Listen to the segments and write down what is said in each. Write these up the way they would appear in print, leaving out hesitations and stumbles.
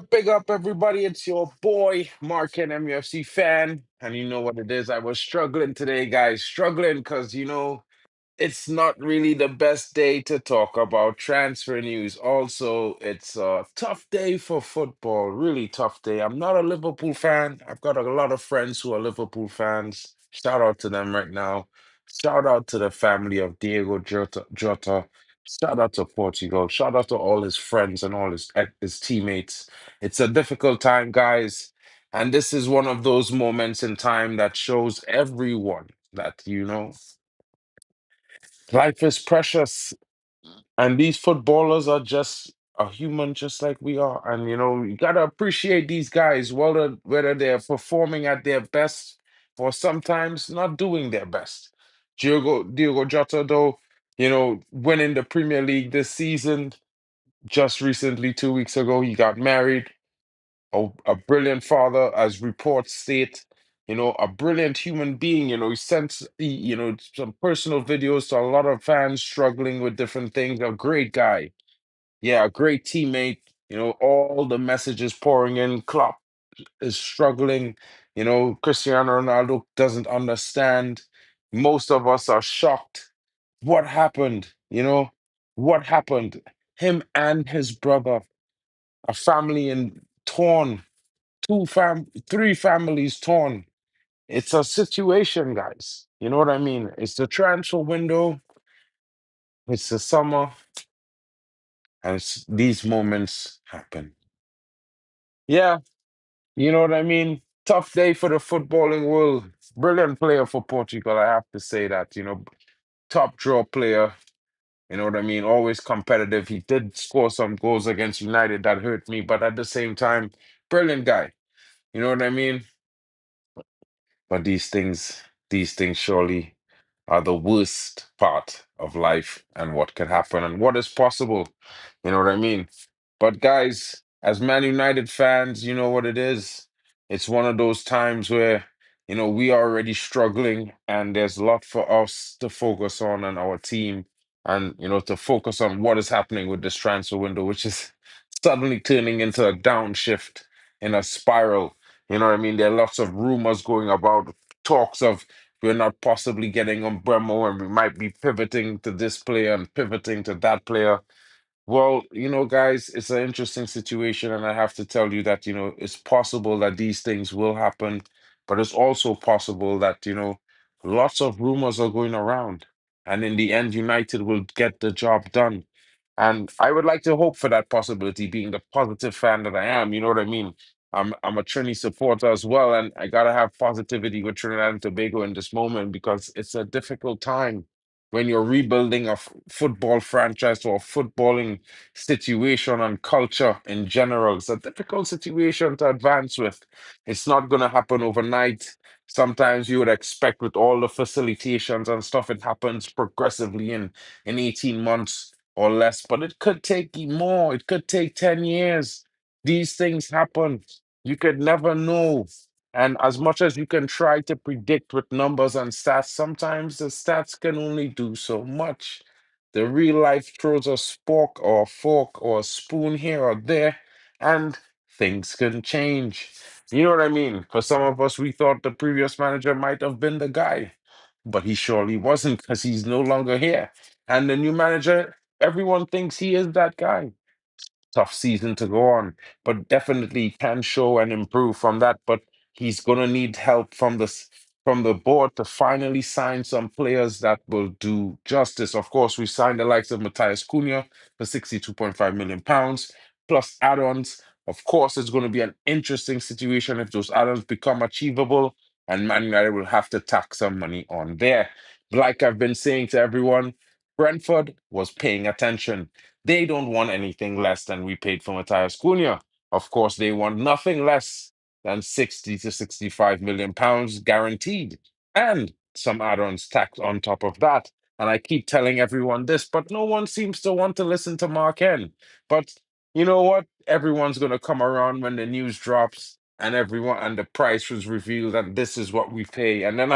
Big up, everybody. It's your boy, Mark and MUFC fan. And you know what it is. I was struggling today, guys. Struggling because, it's not really the best day to talk about transfer news. Also, it's a tough day for football, really tough day. I'm not a Liverpool fan. I've got a lot of friends who are Liverpool fans. Shout out to them right now. Shout out to the family of Diego Jota. Shout out to Portugal. Shout out to all his friends and all his teammates. It's a difficult time, guys. And this is one of those moments in time that shows everyone that, life is precious, and these footballers are just a human, just like we are. And you gotta appreciate these guys, whether they're performing at their best or sometimes not doing their best. Diego Jota, though, winning the Premier League this season. Just recently, 2 weeks ago, he got married. A brilliant father, as reports state. A brilliant human being. He sent some personal videos to a lot of fans struggling with different things. A great guy, yeah, a great teammate. All the messages pouring in. Klopp is struggling. Cristiano Ronaldo doesn't understand. Most of us are shocked. What happened? What happened? Him and his brother, a family in torn, three families torn. It's a situation, guys. You know what I mean? It's the transfer window, it's the summer, and these moments happen. Yeah, you know what I mean? Tough day for the footballing world. Brilliant player for Portugal, I have to say that. Top draw player. You know what I mean? Always competitive. He did score some goals against United that hurt me, but at the same time, brilliant guy. You know what I mean? But these things surely are the worst part of life and what can happen and what is possible. You know what I mean? But guys, as Man United fans, you know what it is. It's one of those times where, we are already struggling and there's a lot for us to focus on and our team and, to focus on what is happening with this transfer window, which is suddenly turning into a downshift in a spiral. You know what I mean? There are lots of rumors going about, talks of we're not possibly getting on Bremo and we might be pivoting to this player and pivoting to that player. Well, guys, it's an interesting situation, and I have to tell you that, it's possible that these things will happen, but it's also possible that, lots of rumors are going around, and in the end, United will get the job done. And I would like to hope for that possibility, being the positive fan that I am. You know what I mean? I'm a Trini supporter as well, and I gotta have positivity with Trinidad and Tobago in this moment because it's a difficult time when you're rebuilding a football franchise or a footballing situation and culture in general. It's a difficult situation to advance with. It's not gonna happen overnight. Sometimes you would expect with all the facilitations and stuff, it happens progressively in 18 months or less, but it could take more. It could take 10 years. These things happen. You could never know. And as much as you can try to predict with numbers and stats, sometimes the stats can only do so much. The real life throws a fork or a spoon here or there, and things can change. You know what I mean? For some of us, we thought the previous manager might have been the guy, but he surely wasn't because he's no longer here. And the new manager, everyone thinks he is that guy. Tough season to go on, but definitely can show and improve from that. But he's gonna need help from the board to finally sign some players that will do justice. Of course, we signed the likes of Matthias Cunha for £62.5 million plus add-ons. Of course, it's going to be an interesting situation if those add-ons become achievable, and Man United will have to tack some money on there. Like I've been saying to everyone, Brentford was paying attention. They don't want anything less than we paid for Matthias Cunha. Of course, they want nothing less than 60 to 65 million pounds guaranteed, and some add-ons tacked on top of that. And I keep telling everyone this, but no one seems to want to listen to Mark N. But you know what? Everyone's gonna come around when the news drops and the price was revealed that this is what we pay. And then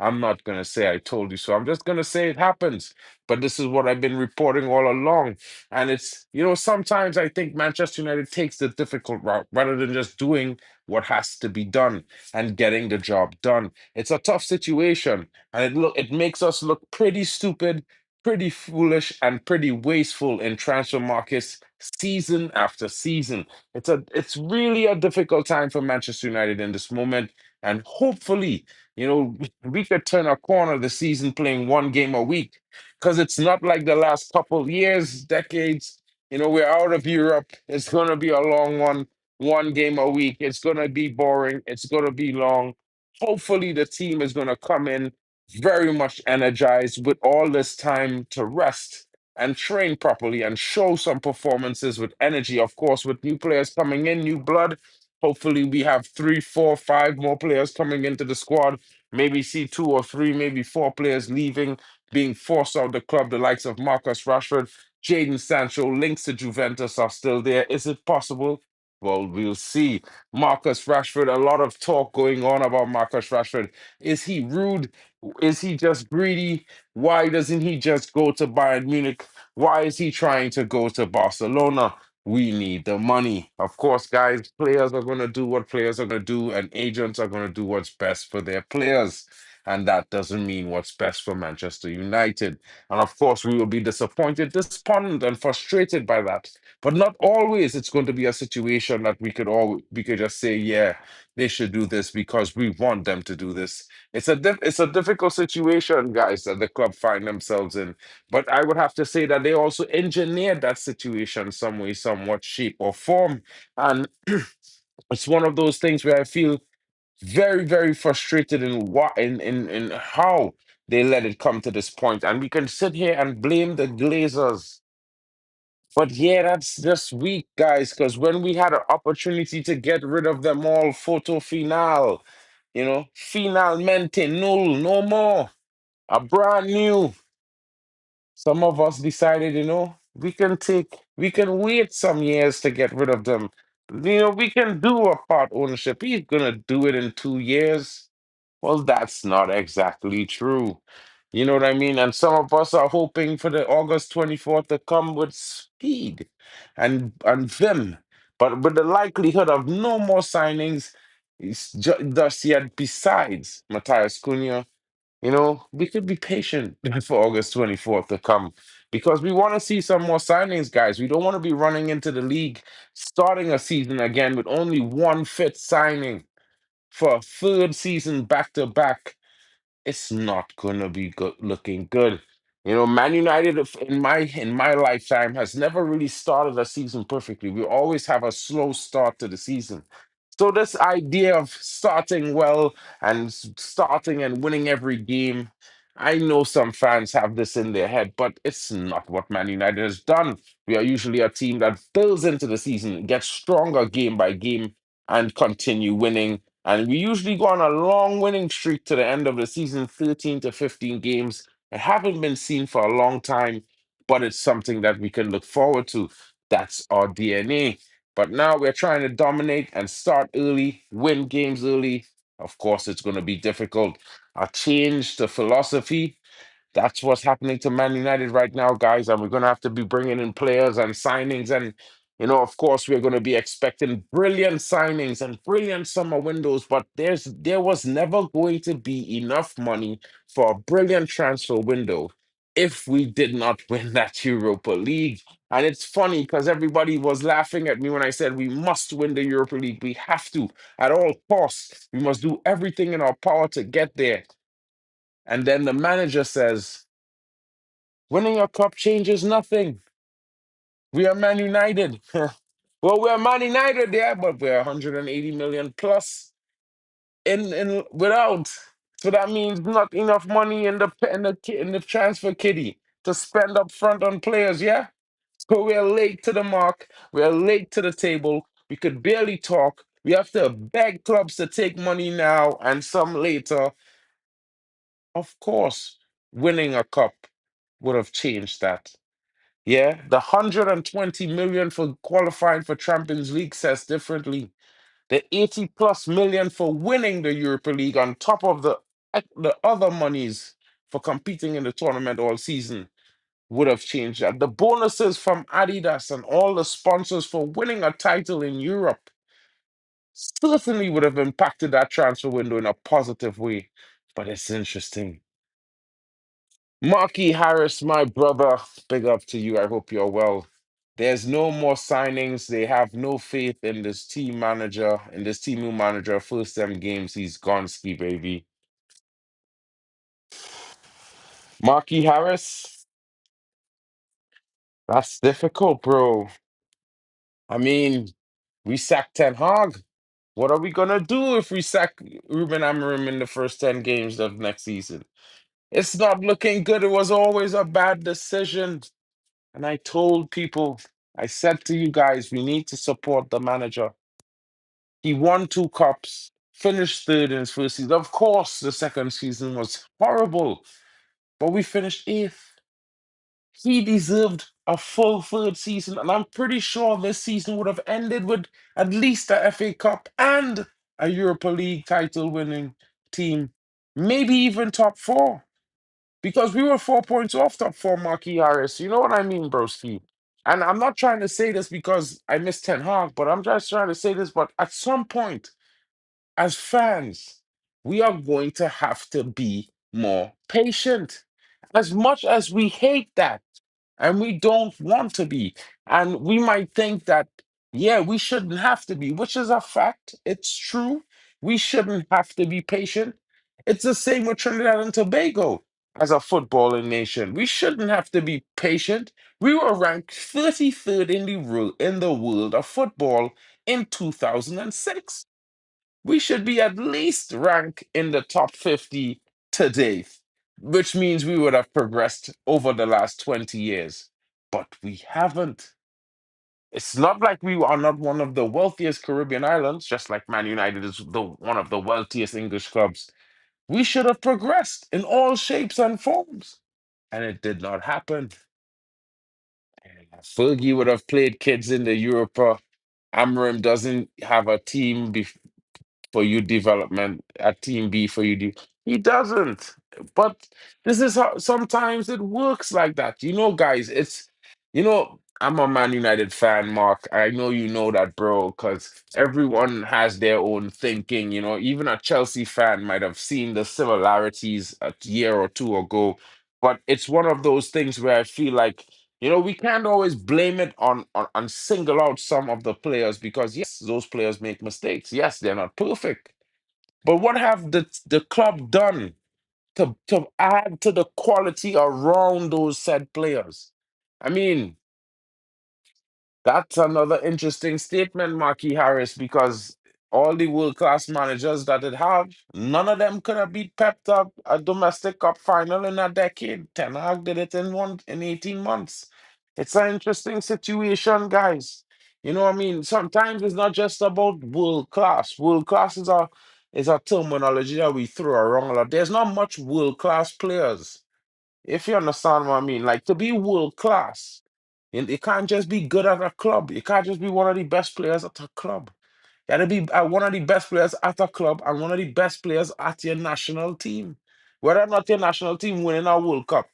I'm not going to say I told you so. I'm just going to say it happens. But this is what I've been reporting all along. And it's, sometimes I think Manchester United takes the difficult route rather than just doing what has to be done and getting the job done. It's a tough situation, and it makes us look pretty stupid, pretty foolish, and pretty wasteful in transfer markets season after season. It's really a difficult time for Manchester United in this moment, and hopefully, we could turn a corner the season playing one game a week, because it's not like the last couple years, decades. We're out of Europe. It's going to be a long one game a week. It's going to be boring. It's going to be long. Hopefully, the team is going to come in very much energized with all this time to rest and train properly and show some performances with energy. Of course, with new players coming in, new blood. Hopefully, we have three, four, five more players coming into the squad. Maybe see two or three, maybe four players leaving, being forced out of the club. The likes of Marcus Rashford, Jadon Sancho, links to Juventus are still there. Is it possible? Well, we'll see. Marcus Rashford, a lot of talk going on about Marcus Rashford. Is he rude? Is he just greedy? Why doesn't he just go to Bayern Munich? Why is he trying to go to Barcelona? We need the money. Of course, guys, players are going to do what players are going to do, and agents are going to do what's best for their players. And that doesn't mean what's best for Manchester United. And of course, we will be disappointed, despondent, and frustrated by that. But not always it's going to be a situation that we could just say, yeah, they should do this because we want them to do this. It's a difficult situation, guys, that the club find themselves in. But I would have to say that they also engineered that situation some way, somewhat, shape, or form. And it's one of those things where I feel very, very frustrated in in how they let it come to this point. And we can sit here and blame the Glazers. But yeah, that's just weak, guys, because when we had an opportunity to get rid of them all, photo final, finalmente null, no more, a brand new. Some of us decided, we can wait some years to get rid of them. We can do a part ownership. He's gonna do it in 2 years. Well, that's not exactly true. You know what I mean? And some of us are hoping for the August 24th to come with speed and vim. But with the likelihood of no more signings, thus yet besides Matthias Cunha, we could be patient for August 24th to come, because we want to see some more signings, guys. We don't want to be running into the league starting a season again with only one fit signing for a third season back to back. It's not gonna be good looking good. Man United in my lifetime has never really started a season perfectly. We always have a slow start to the season. So this idea of starting well and starting and winning every game, I know some fans have this in their head, but it's not what Man United has done. We are usually a team that builds into the season, gets stronger game by game, and continue winning. And we usually go on a long winning streak to the end of the season, 13 to 15 games. It haven't been seen for a long time, but it's something that we can look forward to. That's our DNA. But now we're trying to dominate and start early, win games early. Of course, it's going to be difficult. A change to philosophy, that's what's happening to Man United right now, guys. And we're going to have to be bringing in players and signings. And, of course, we're going to be expecting brilliant signings and brilliant summer windows. But there was never going to be enough money for a brilliant transfer window if we did not win that Europa League. And it's funny because everybody was laughing at me when I said we must win the Europa League. We have to at all costs. We must do everything in our power to get there. And then the manager says, winning a cup changes nothing. We are Man United. Well, we're Man United, yeah, but we're 180 million plus in without. So that means not enough money in the transfer kitty to spend up front on players, yeah? So we're late to the mark. We're late to the table. We could barely talk. We have to beg clubs to take money now and some later. Of course, winning a cup would have changed that. Yeah, the 120 million for qualifying for Champions League says differently. The 80 plus million for winning the Europa League on top of the The other monies for competing in the tournament all season would have changed that. The bonuses from Adidas and all the sponsors for winning a title in Europe certainly would have impacted that transfer window in a positive way. But it's interesting. Marky Harris, my brother, big up to you. I hope you're well. There's no more signings. They have no faith in this team manager, in this team new manager. First them games, he's gone ski, baby. Marky Harris, that's difficult, bro. I mean, we sacked Ten Hag. What are we gonna do if we sack Ruben Amorim in the first 10 games of next season? It's not looking good. It was always a bad decision. And I told people, I said to you guys, we need to support the manager. He won two cups, finished third in his first season. Of course, the second season was horrible, but we finished eighth. He deserved a full third season, and I'm pretty sure this season would have ended with at least a FA Cup and a Europa League title winning team, maybe even top four, because we were 4 points off top four, Marquis Harris. You know what I mean, broski? And I'm not trying to say this because I miss Ten Hag, but I'm just trying to say this. But at some point, as fans, we are going to have to be more patient. As much as we hate that, and we don't want to be, and we might think that, yeah, we shouldn't have to be, which is a fact. It's true. We shouldn't have to be patient. It's the same with Trinidad and Tobago as a footballing nation. We shouldn't have to be patient. We were ranked 33rd in in the world of football in 2006. We should be at least ranked in the top 50 today, which means we would have progressed over the last 20 years. But we haven't. It's not like we are not one of the wealthiest Caribbean islands, just like Man United is one of the wealthiest English clubs. We should have progressed in all shapes and forms. And it did not happen. Fergie would have played kids in the Europa. Amram doesn't have a team for you development, a team B for you. He doesn't. But this is how sometimes it works like that. You know, guys, I'm a Man United fan, Mark. I know you know that, bro, because everyone has their own thinking. Even a Chelsea fan might have seen the similarities a year or two ago. But it's one of those things where I feel like we can't always blame it on single out some of the players because yes, those players make mistakes. Yes, they're not perfect. But what have the club done to add to the quality around those said players? I mean, that's another interesting statement, Marky Harris, because all the world-class managers that it have, none of them could have beat Pep up a domestic cup final in a decade. Ten Hag did it in 18 months. It's an interesting situation, guys. You know what I mean? Sometimes it's not just about world class. World class is a terminology that we throw around a lot. There's not much world class players. If you understand what I mean, like to be world class, and it can't just be good at a club. You can't just be one of the best players at a club. You gotta be one of the best players at a club and one of the best players at your national team. Whether or not your national team winning a World Cup,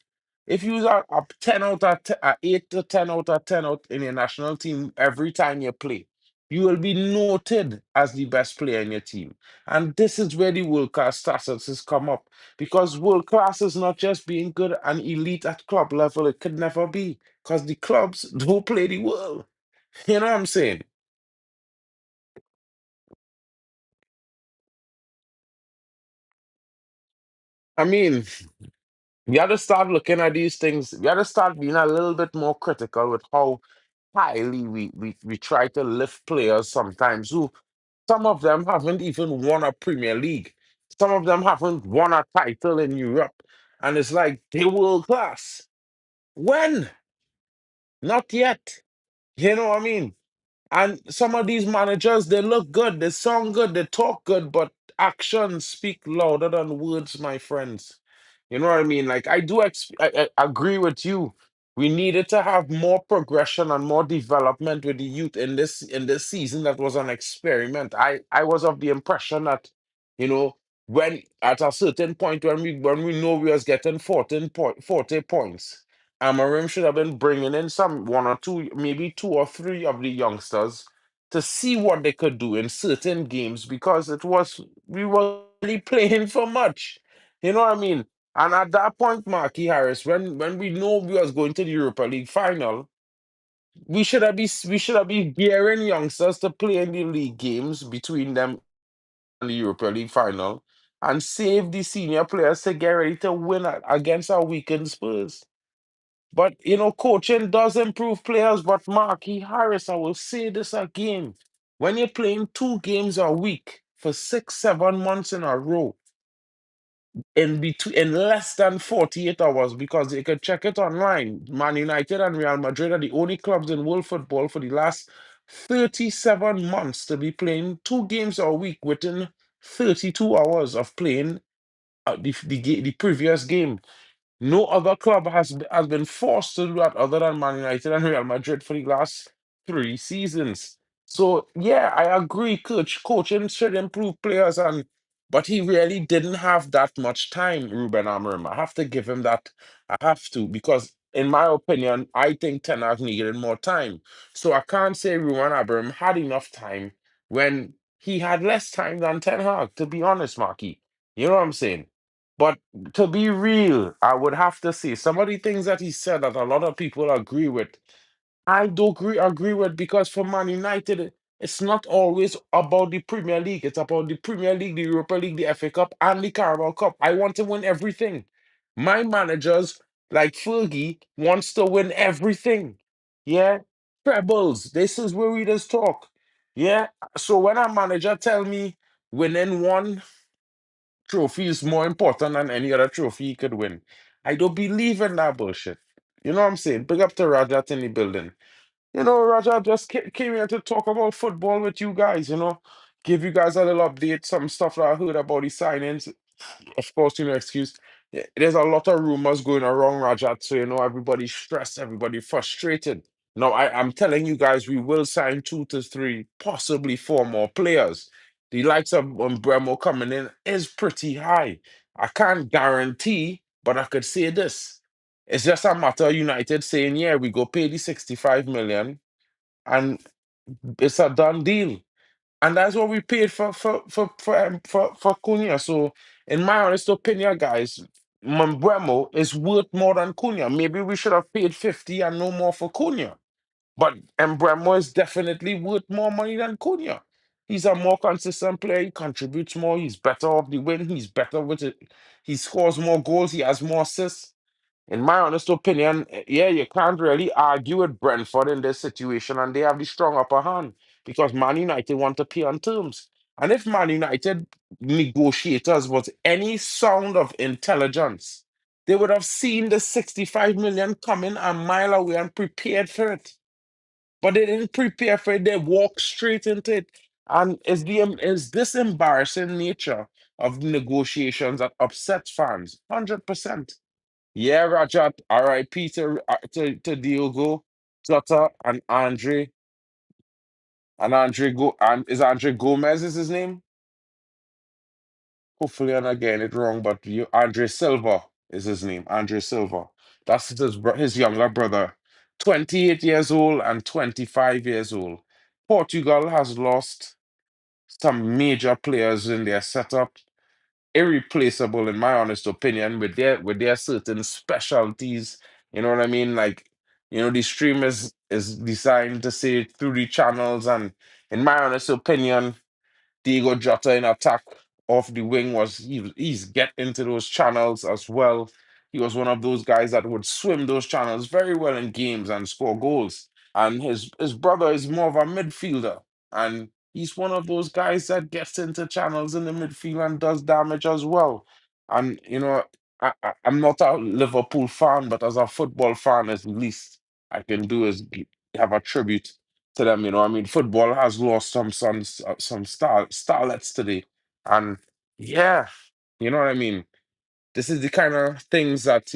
if you are a 10 out of 10, 8 to 10 out of 10 out in your national team every time you play, you will be noted as the best player in your team. And this is where the world class status has come up. Because world class is not just being good and elite at club level, it could never be. Because the clubs don't play the world. You know what I'm saying? I mean, we got to start looking at these things. We got to start being a little bit more critical with how highly we try to lift players sometimes who some of them haven't even won a Premier League. Some of them haven't won a title in Europe. And it's like they world class. When? Not yet. You know what I mean? And some of these managers, they look good, they sound good, they talk good, but actions speak louder than words, my friends. You know what I mean? Like I agree with you. We needed to have more progression and more development with the youth in this season that was an experiment. I was of the impression that, you know, when at a certain point when we know we was getting 40 points, Amarim should have been bringing in some one or two, maybe two or three of the youngsters to see what they could do in certain games because it was we were really playing for much. You know what I mean? And at that point, Marky Harris, when we know we was going to the Europa League final, we should have been gearing youngsters to play in the league games between them and the Europa League final and save the senior players to get ready to win against our weakened Spurs. But coaching does improve players. But Marky Harris, I will say this again: when you're playing 2 games a week for 6, 7 months in a row, in less than 48 hours, because you can check it online. Man United and Real Madrid are the only clubs in world football for the last 37 months to be playing 2 games a week within 32 hours of playing the previous game. No other club has been forced to do that other than Man United and Real Madrid for the last 3 seasons. So yeah, I agree. Coaching should improve players, but he really didn't have that much time, Ruben Amorim. I have to give him that. I have to because, in my opinion, I think Ten Hag needed more time. So I can't say Ruben Amorim had enough time when he had less time than Ten Hag. To be honest, Marky, you know what I'm saying? But to be real, I would have to say some of the things that he said that a lot of people agree with. I do agree with because for Man United, it's not always about the Premier League. It's about the Premier League, the Europa League, the FA Cup, and the Carabao Cup. I want to win everything. My managers, like Fergie, wants to win everything. Yeah, trebles. This is where we just talk. Yeah. So when a manager tell me winning one trophy is more important than any other trophy he could win. I don't believe in that bullshit. You know what I'm saying? Big up to Rajat in the building. Rajat just came here to talk about football with you guys, give you guys a little update, some stuff that I heard about the signings. Of course, excuse. There's a lot of rumors going around, Rajat. So, everybody's stressed, everybody frustrated. No, I'm telling you guys, we will sign 2 to 3, possibly 4 more players. The likes of Bremo coming in is pretty high. I can't guarantee, but I could say this. It's just a matter of United saying, yeah, we go pay the 65 million and it's a done deal. And that's what we paid for Cunha. So, in my honest opinion, guys, Mbeumo is worth more than Cunha. Maybe we should have paid 50 and no more for Cunha. But Mbeumo is definitely worth more money than Cunha. He's a more consistent player. He contributes more. He's better off the win. He's better with it. He scores more goals. He has more assists. In my honest opinion, yeah, you can't really argue with Brentford in this situation, and they have the strong upper hand because Man United want to pay on terms. And if Man United negotiators was any sound of intelligence, they would have seen the 65 million coming a mile away and prepared for it. But they didn't prepare for it, they walked straight into it. And is this embarrassing nature of negotiations that upsets fans? 100%. Yeah, Rajat, RIP to Diogo, Jota, and is Andre Gomez is his name? Hopefully I'm not getting it wrong, but Andre Silva is his name. Andre Silva. That's his younger brother. 28 years old and 25 years old. Portugal has lost some major players in their setup, irreplaceable in my honest opinion, with their certain specialties. You know what I mean? Like, the stream is designed to say it through the channels, and in my honest opinion, Diego Jota in attack off the wing he's get into those channels as well. He was one of those guys that would swim those channels very well in games and score goals. And his brother is more of a midfielder, and he's one of those guys that gets into channels in the midfield and does damage as well. And I'm not a Liverpool fan, but as a football fan, at least I can do is have a tribute to them. I mean, football has lost some starlets today, and yeah, you know what I mean. This is the kind of things that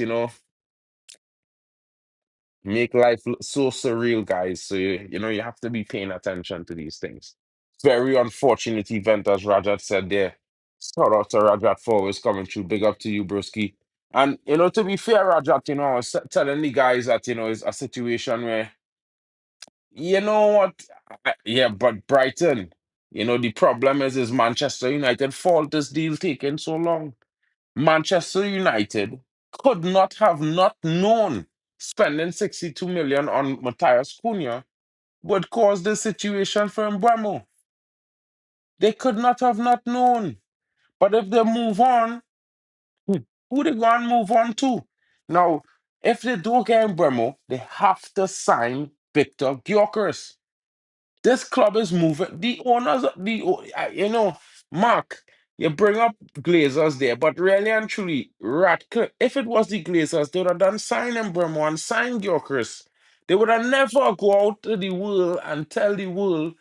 make life so surreal, guys. So you have to be paying attention to these things. Very unfortunate event, as Rajat said there. Shout out to Rajat for always coming through. Big up to you, broski. And to be fair, Rajat, I was telling the guys that it's a situation where you know what, yeah, but Brighton, the problem is Manchester United fault this deal taking so long. Manchester United could not have not known spending 62 million on Matthias Cunha would cause this situation for Mbeumo. They could not have not known. But if they move on, who who they going to move on to? Now, if they don't get Mbeumo, they have to sign Victor Gyokeres. This club is moving. The owners, Mark, you bring up Glazers there, but really and truly, Ratcliffe, if it was the Glazers, they would have done sign Mbeumo and sign Gyokeres. They would have never go out to the world and tell the world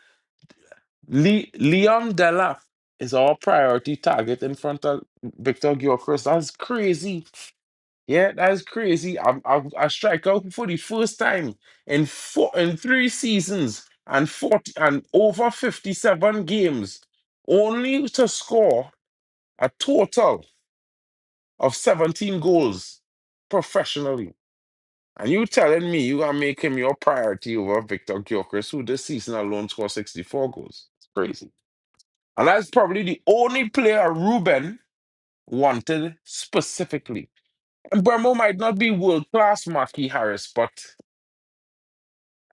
Leon Delap is our priority target in front of Victor Gyokeres. That's crazy. Yeah, that is crazy. I strike out for the first time in 3 seasons and 40 and over 57 games, only to score a total of 17 goals professionally. And you telling me you gonna make him your priority over Victor Gyokeres, who this season alone scored 64 goals. It's crazy. And that's probably the only player Ruben wanted specifically. And Burmo might not be world class, Marquis Harris, but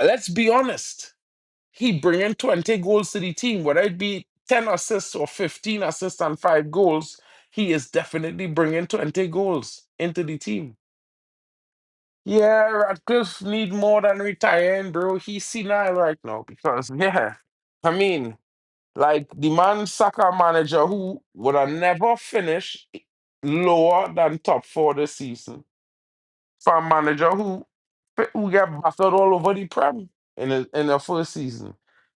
let's be honest. He bringing 20 goals to the team, whether it be 10 assists or 15 assists and 5 goals, he is definitely bringing 20 goals into the team. Yeah, Radcliffe need more than retiring, bro. He's senile right now because, yeah, I mean, like the man soccer manager who would have never finished lower than top four this season. For a manager who get battered all over the prem in the first season.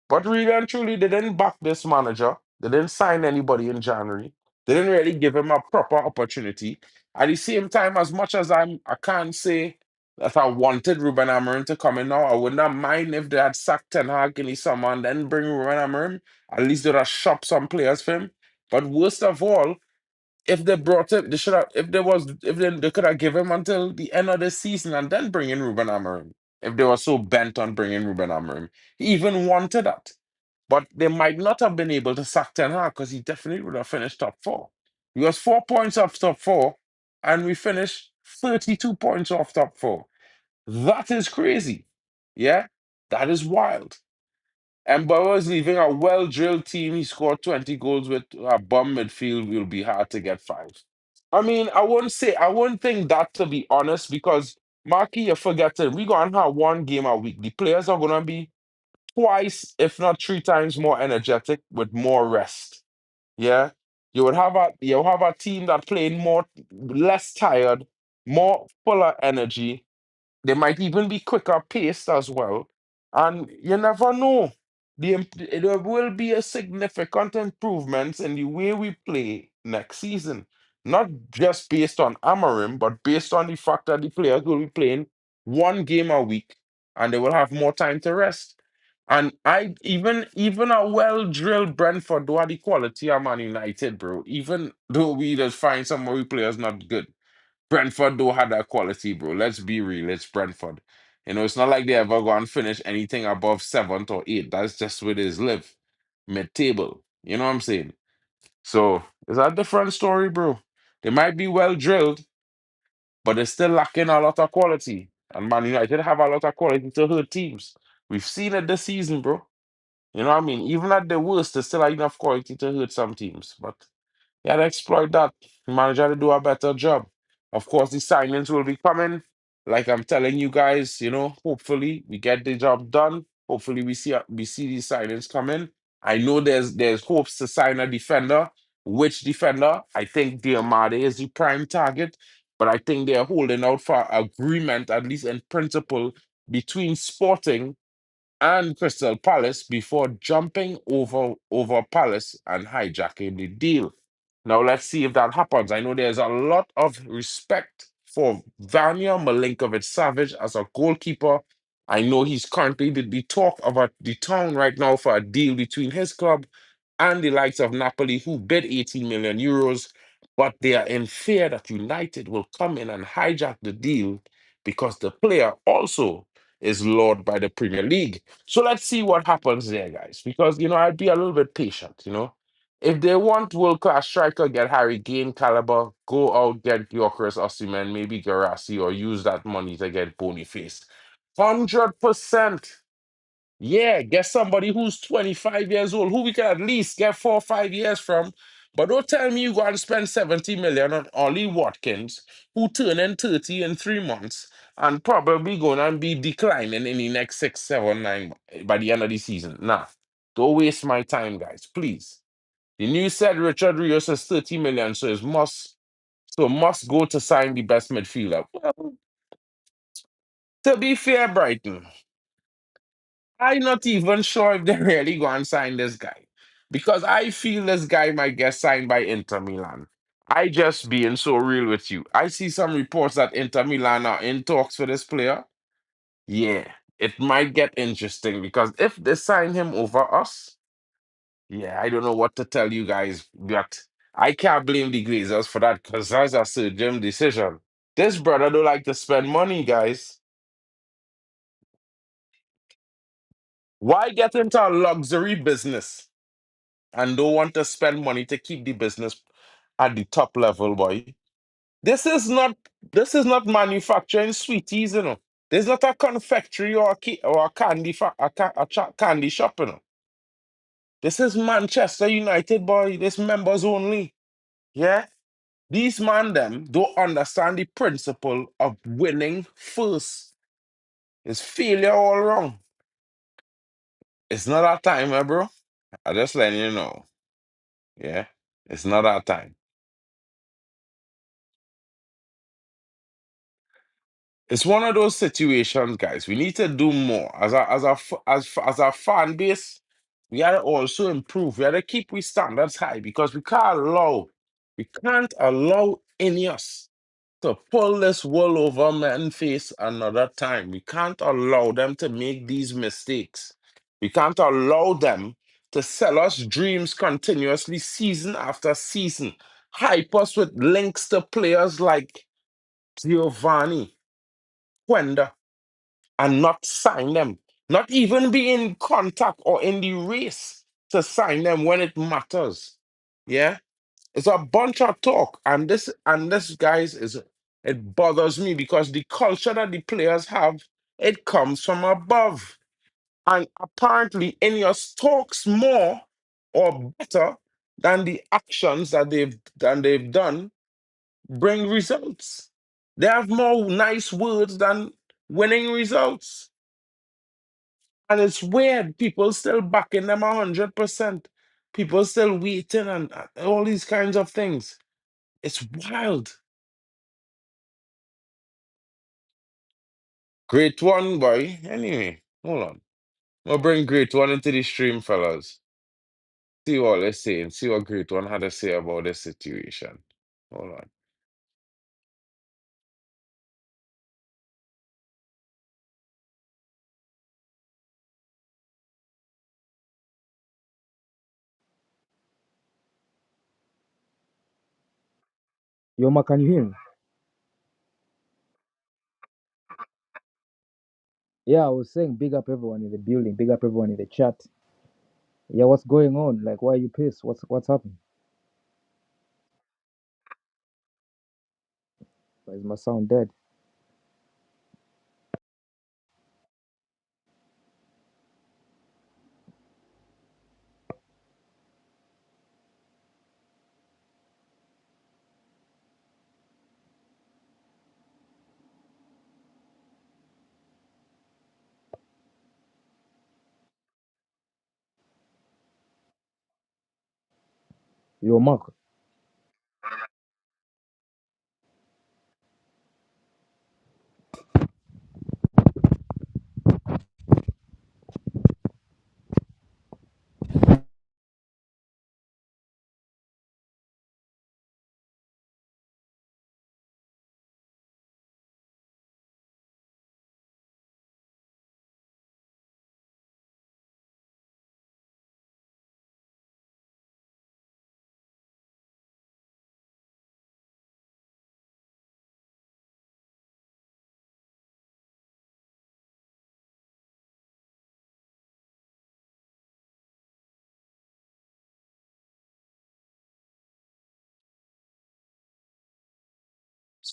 But really and truly, they didn't back this manager. They didn't sign anybody in January. They didn't really give him a proper opportunity. At the same time, as much as I can't say that I wanted Ruben Amorim to come in now, I would not mind if they had sacked Ten Hag in the summer and then bring Ruben Amorim. At least they'd have shopped some players for him. But worst of all, if they brought him, they should have. If they could have given him until the end of the season and then bring in Ruben Amorim. If they were so bent on bringing Ruben Amorim, he even wanted that. But they might not have been able to sack Ten Hag because he definitely would have finished top four. He was 4 points off top four, and we finished 32 points off top four. That is crazy. Yeah, that is wild. And Burrow is leaving a well-drilled team. He scored 20 goals with a bum midfield. Will be hard to get five. I mean, I wouldn't think that to be honest, because Marky, you're forgetting, we gonna have one game a week. The players are gonna be twice, if not 3 times more energetic with more rest. Yeah. You'll have a team that playing more less tired, more fuller energy, they might even be quicker paced as well. And you never know. There will be a significant improvements in the way we play next season. Not just based on Amarim, but based on the fact that the players will be playing one game a week and they will have more time to rest. And I even a well-drilled Brentford do have the quality of Man United, bro. Even though we just find some of the players not good. Brentford don't have that quality, bro. Let's be real. It's Brentford. It's not like they ever go and finish anything above seventh or eighth. That's just where they live, mid-table. You know what I'm saying? So it's a different story, bro. They might be well drilled, but they're still lacking a lot of quality. And Man United have a lot of quality to hurt teams. We've seen it this season, bro. You know what I mean? Even at the worst, there's still enough quality to hurt some teams. But you gotta exploit that. The manager to do a better job. Of course, the signings will be coming. Like I'm telling you guys, hopefully we get the job done. Hopefully we see these signings coming. I know there's hopes to sign a defender. Which defender? I think Diamade is the prime target, but I think they're holding out for agreement, at least in principle, between Sporting and Crystal Palace before jumping over Palace and hijacking the deal. Now let's see if that happens. I know there's a lot of respect for Vanya Milinkovic Savic as a goalkeeper. I know he's currently the talk of the town right now for a deal between his club and the likes of Napoli, who bid 18 million euros, but they are in fear that United will come in and hijack the deal because the player also is lured by the Premier League. So let's see what happens there, guys. Because I'd be a little bit patient. If they want world class striker, get Harry Kane caliber, go out, get Gyokeres, Osimhen, maybe Garasi, or use that money to get Boniface. 100%. Yeah, get somebody who's 25 years old, who we can at least get 4 or 5 years from. But don't tell me you go and spend 70 million on Ollie Watkins, who turning 30 in 3 months and probably going to be declining in the next 6, 7, 9 by the end of the season. Nah, don't waste my time, guys, please. The news said Richard Rios is 30 million, so must go to sign the best midfielder. Well, to be fair, Brighton, I'm not even sure if they're really going to sign this guy because I feel this guy might get signed by Inter Milan. I just being so real with you. I see some reports that Inter Milan are in talks for this player. Yeah, it might get interesting because if they sign him over us, yeah, I don't know what to tell you guys, but I can't blame the Glazers for that because that's a Sir Jim decision. This brother don't like to spend money, guys. Why get into a luxury business and don't want to spend money to keep the business at the top level, boy? This is not manufacturing sweeties. There's not a confectionery or a candy candy shop. This is Manchester United, boy. This members only. Yeah. These man them don't understand the principle of winning first. It's failure all wrong. It's not our time, bro. I just letting you know. Yeah. It's not our time. It's one of those situations, guys. We need to do more as a fan base. We gotta also improve. We gotta keep we standards high because we can't allow Ineos to pull this wool over men's face another time. We can't allow them to make these mistakes. We can't allow them to sell us dreams continuously, season after season. Hype us with links to players like Giovanni, Quenda, and not sign them. Not even be in contact or in the race to sign them when it matters. Yeah? It's a bunch of talk. And this guys is it bothers me because the culture that the players have, it comes from above. And apparently Ineos talks more or better than the actions that they've done bring results. They have more nice words than winning results. And it's weird. People still backing them 100%. People still waiting and all these kinds of things. It's wild. Great one, boy. Anyway, hold on. We'll bring Great One into the stream, fellas. See what they're saying. See what Great One had to say about this situation. Hold on. Yo, Ma, can you hear me? Yeah, I was saying big up everyone in the building, big up everyone in the chat. Yeah, what's going on? Like, why are you pissed? What's happening? Why is my sound dead? Yo, Mark.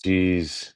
Jeez.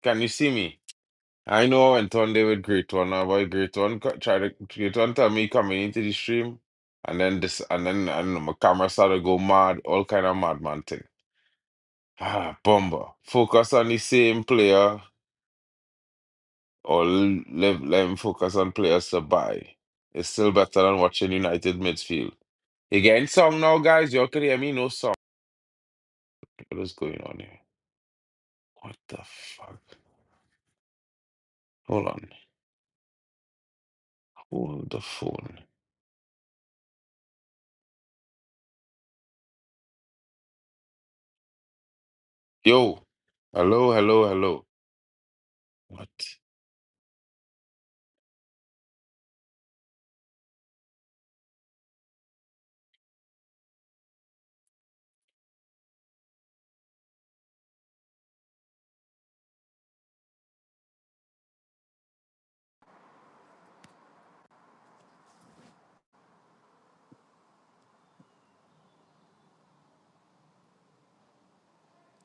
Can you see me? I know I went on there with Great One. Now, boy, Great One try to Great One tell me coming into the stream, and then this, and then I don't know, my camera started to go mad, all kind of madman thing. Ah, bumber. Focus on the same player, or let him focus on players to buy. It's still better than watching United midfield. You getting song now, guys? You can hear me? No song. What is going on here? What the fuck? Hold on. Hold the phone. Yo. Hello, hello, hello. What?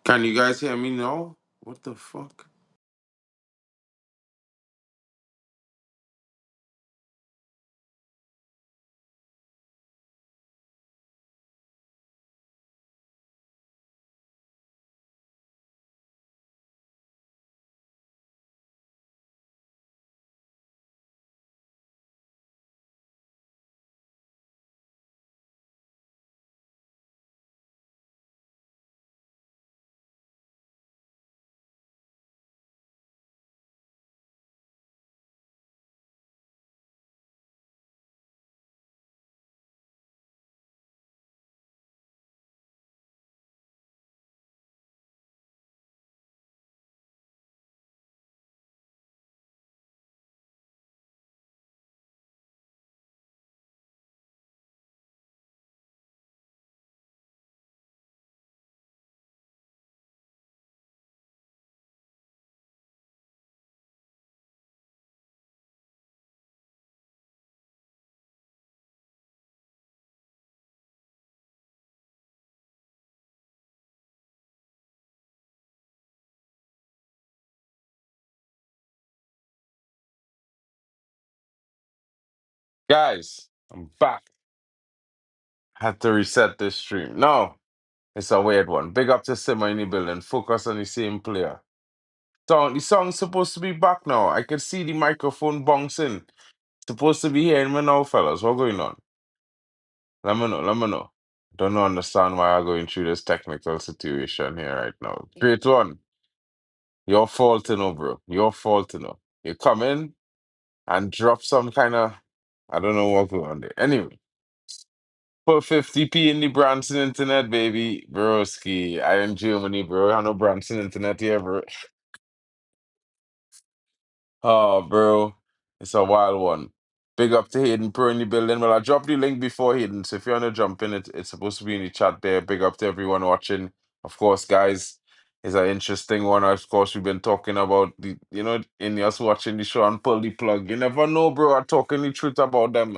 Can you guys hear me now? What the fuck? Guys, I'm back. Had to reset this stream. No, it's a weird one. Big up to Simmer in the building. Focus on the same player. The song's supposed to be back now. I can see the microphone bouncing. Supposed to be hearing me now, fellas. What going on? Let me know, let me know. Don't understand why I'm going through this technical situation here right now. Great one. Your fault, you know, bro. Your fault, you know. You come in and drop some kind of, I don't know what going on there. Anyway, put 50p in the Branson internet, baby. Broski. I in Germany, bro. I know Branson internet here, bro. Oh, bro. It's a wild one. Big up to Hayden Pro in the building. Well, I dropped the link before Hayden, so if you want to jump in, it's supposed to be in the chat there. Big up to everyone watching. Of course, guys. is an interesting one. Of course, we've been talking about in us watching the show and pull the plug. You never know, bro. I'm talking the truth about them.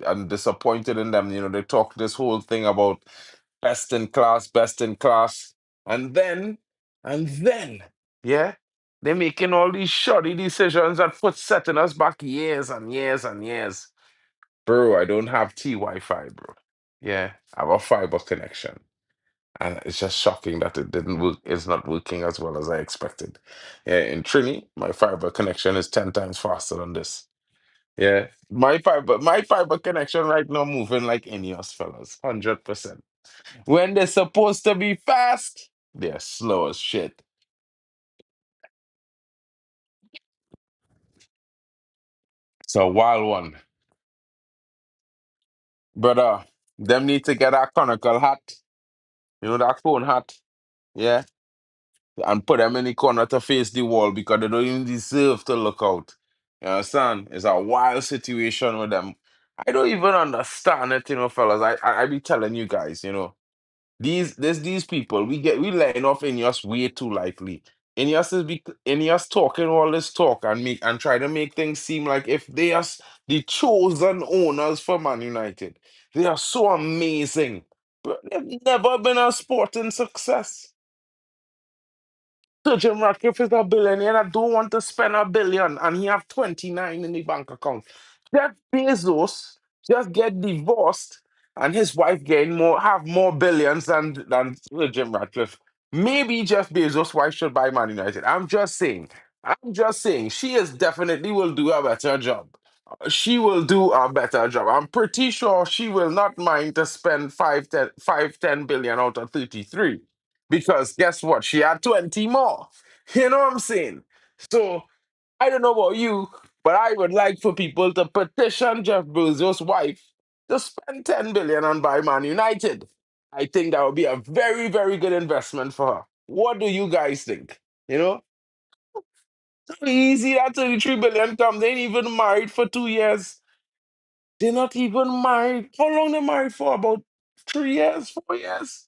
I'm disappointed in them. They talk this whole thing about best in class, and then, yeah, they're making all these shoddy decisions that put setting us back years and years and years. Bro, I don't have T Wi-Fi, bro. Yeah, I have a fiber connection. And it's just shocking that it didn't work. It's not working as well as I expected. Yeah, in Trini, my fiber connection is 10 times faster than this. Yeah. My fiber connection right now moving like Ineos, fellas. 100%. When they're supposed to be fast, they're slow as shit. It's a wild one. Brother, them need to get that conical hat. You know that cone hat? Yeah. And put them in the corner to face the wall because they don't even deserve to look out. You understand? It's a wild situation with them. I don't even understand it, fellas. I be telling you guys, these people, we letting off Ineos way too lightly. Ineos talking all this talk and try to make things seem like if they are the chosen owners for Man United. They are so amazing. But they've never been a sporting success. So Jim Ratcliffe is a billionaire that don't want to spend a billion and he have 29 in the bank account. Jeff Bezos just get divorced and his wife have more billions than Sir Jim Ratcliffe. Maybe Jeff Bezos' wife should buy Man United. I'm just saying. I'm just saying. She is definitely will do a better job. She will do a better job. I'm pretty sure she will not mind to spend 10 billion out of 33. Because guess what? She had 20 more. You know what I'm saying? So I don't know about you, but I would like for people to petition Jeff Bezos' wife to spend 10 billion on buy Man United. I think that would be a very, very good investment for her. What do you guys think? So easy that 33 billion come. They ain't even married for 2 years. They're not even married. How long they married for? About 3 years, 4 years?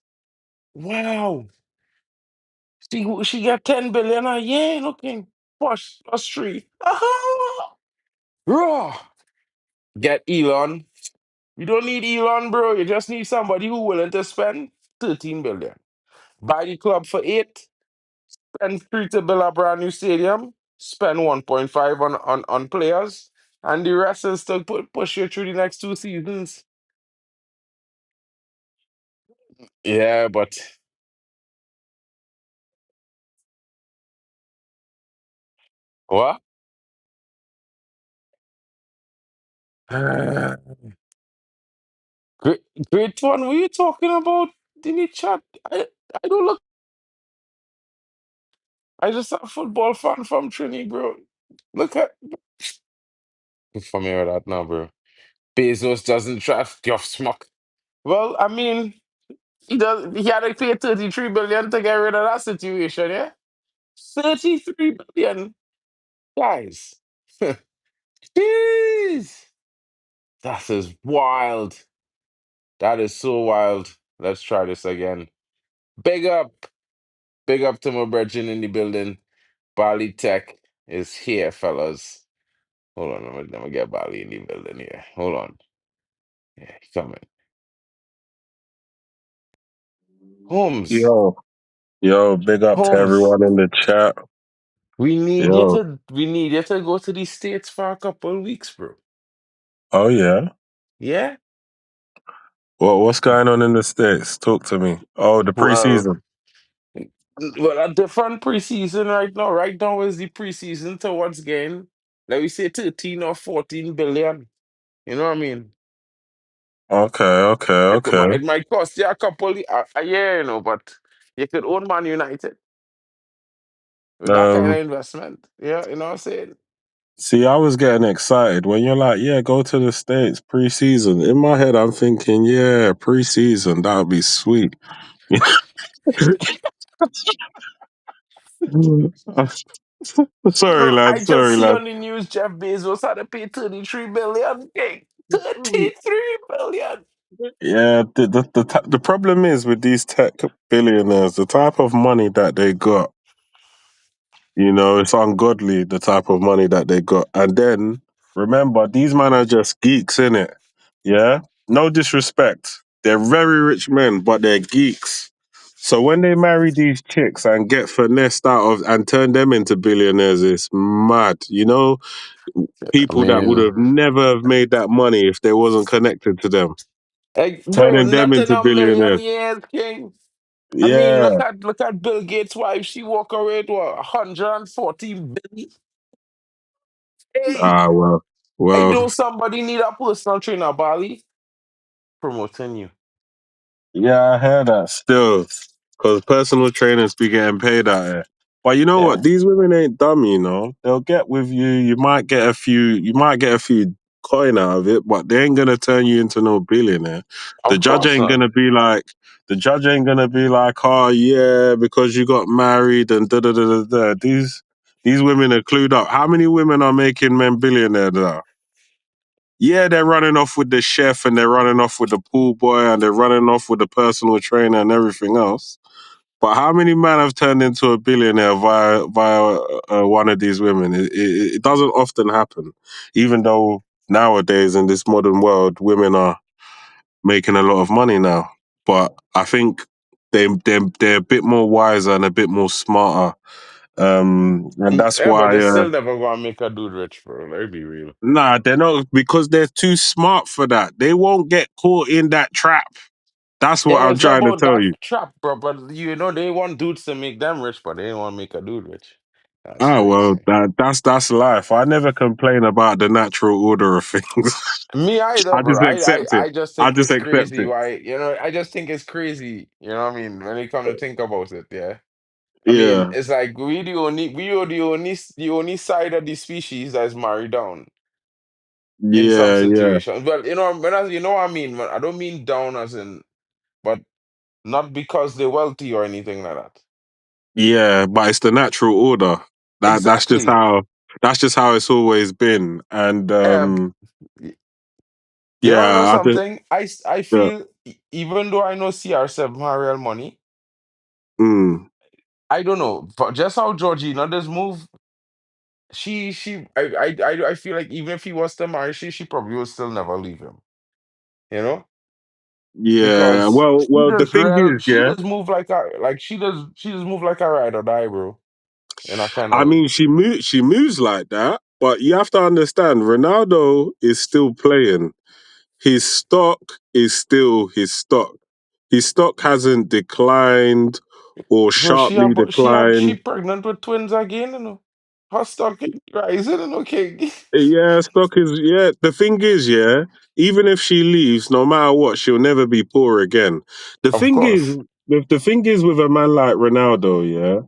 Wow. She got 10 billion a year looking. Plus three. Aha! Raw. Get Elon. You don't need Elon, bro. You just need somebody who willing to spend 13 billion. Buy the club for 8, spend 3 to build a brand new stadium, spend 1.5 on players, and the rest is to push you through the next 2 seasons. Yeah, but what? Great, great one. What are you talking about in the chat? I don't look. I just a football fan from Trini, bro. Look at. You familiar with that now, bro? Bezos doesn't trust your smock. Well, I mean, he does. He had to pay 33 billion to get rid of that situation. Yeah, 33 billion, guys. Jeez, that is wild. That is so wild. Let's try this again. Big up, big up to my brethren in the building. Bali Tech is here, fellas. Hold on, let me get Bali in the building here. Hold on. Yeah, he's coming. Holmes, Yo, yo, big up to Holmes. everyone in the chat. Yo, We need you to go to the States for a couple of weeks, bro. oh yeah. Yeah? What's going on in the States? Talk to me. Oh, the Well, preseason. a different preseason right now. Right now is the preseason towards getting, let me say 13 or 14 billion. You know what I mean? Okay, okay, okay. It might cost you a year, but you could own Man United with that kind of Um, investment. Yeah, you know what I'm saying? see, I was getting excited when you're like, yeah, go to the States preseason. In my head, I'm thinking, yeah, preseason, that would be sweet. Sorry, Bro, lad. I just Sorry, see lad. on the news Jeff Bezos had to pay 33 billion. Okay, 33 billion. Yeah, the problem is with these tech billionaires, the type of money that they got, it's ungodly, the type of money that they got. And then, remember, these men are just geeks, innit? Yeah? No disrespect. They're very rich men, but they're geeks. So when they marry these chicks and get finessed out of and turn them into billionaires, it's mad. I People that would mean, have never have made that money if they wasn't connected to them, like, bro, turning them not in into a million billionaires. years, King. I mean, Yeah. look at Bill Gates' wife. She walk away to 140 billion. Hey, Ah, well. I Well, know somebody need a personal trainer, Bali. Promoting you. yeah, I hear that still. Because personal trainers be getting paid out here. But you know what? Yeah, These women ain't dumb. They'll get with you. You might get a few coin out of it, but they ain't gonna turn you into no billionaire. The of judge course ain't not. gonna be like the judge ain't gonna be like, oh yeah, because you got married and da da da da da. These women are clued up. How many women are making men billionaires now? Yeah, they're running off with the chef and they're running off with the pool boy and they're running off with the personal trainer and everything else. But how many men have turned into a billionaire via one of these women? It doesn't often happen, even though nowadays in this modern world, women are making a lot of money now. But I think they're a bit more wiser and a bit more smarter, and that's Yeah, but why. they still never gonna make a dude rich, bro. Let's be real. Nah, they're not because they're too smart for that. They won't get caught in that trap. That's Yeah, what but I'm it's not trying to about tell that you. trap, bro. But they want dudes to make them rich, but they don't want to make a dude rich. That's Ah, well, crazy. that's life. I never complain about the natural order of things. Me either, I bro. just accept it. I just I think just it's accept crazy. it. Why, I just think it's crazy. You know what I mean? When you come to think about it, yeah. I mean, Yeah, it's like we are the only side of the species that is married down in some yeah, yeah, situations. Well, you know what I mean. I don't mean down as in, but not because they're wealthy or anything like that. yeah. But it's the natural order. That that's just Exactly. how that's just how it's always been. And Yeah. y- You want to know yeah, something? I yeah, feel even though I know CR7 have real money, mm, I don't know. But just how Georgina does move, I feel like even if he was to marry, she probably would still never leave him. You know, yeah. because Well. The thing is, she yeah. does move she does move like a ride or die, bro. In a kind I of way. mean, she moves like that, but you have to understand, Ronaldo is still playing. His stock is still his stock. His stock hasn't declined or Bro, sharply she declined. pregnant with twins again, Her stock is rising, okay. Yeah, stock is yeah. The thing is, yeah, even if she leaves, no matter what, she'll never be poor again. The Of thing is, course. the thing is with a man like Ronaldo, yeah,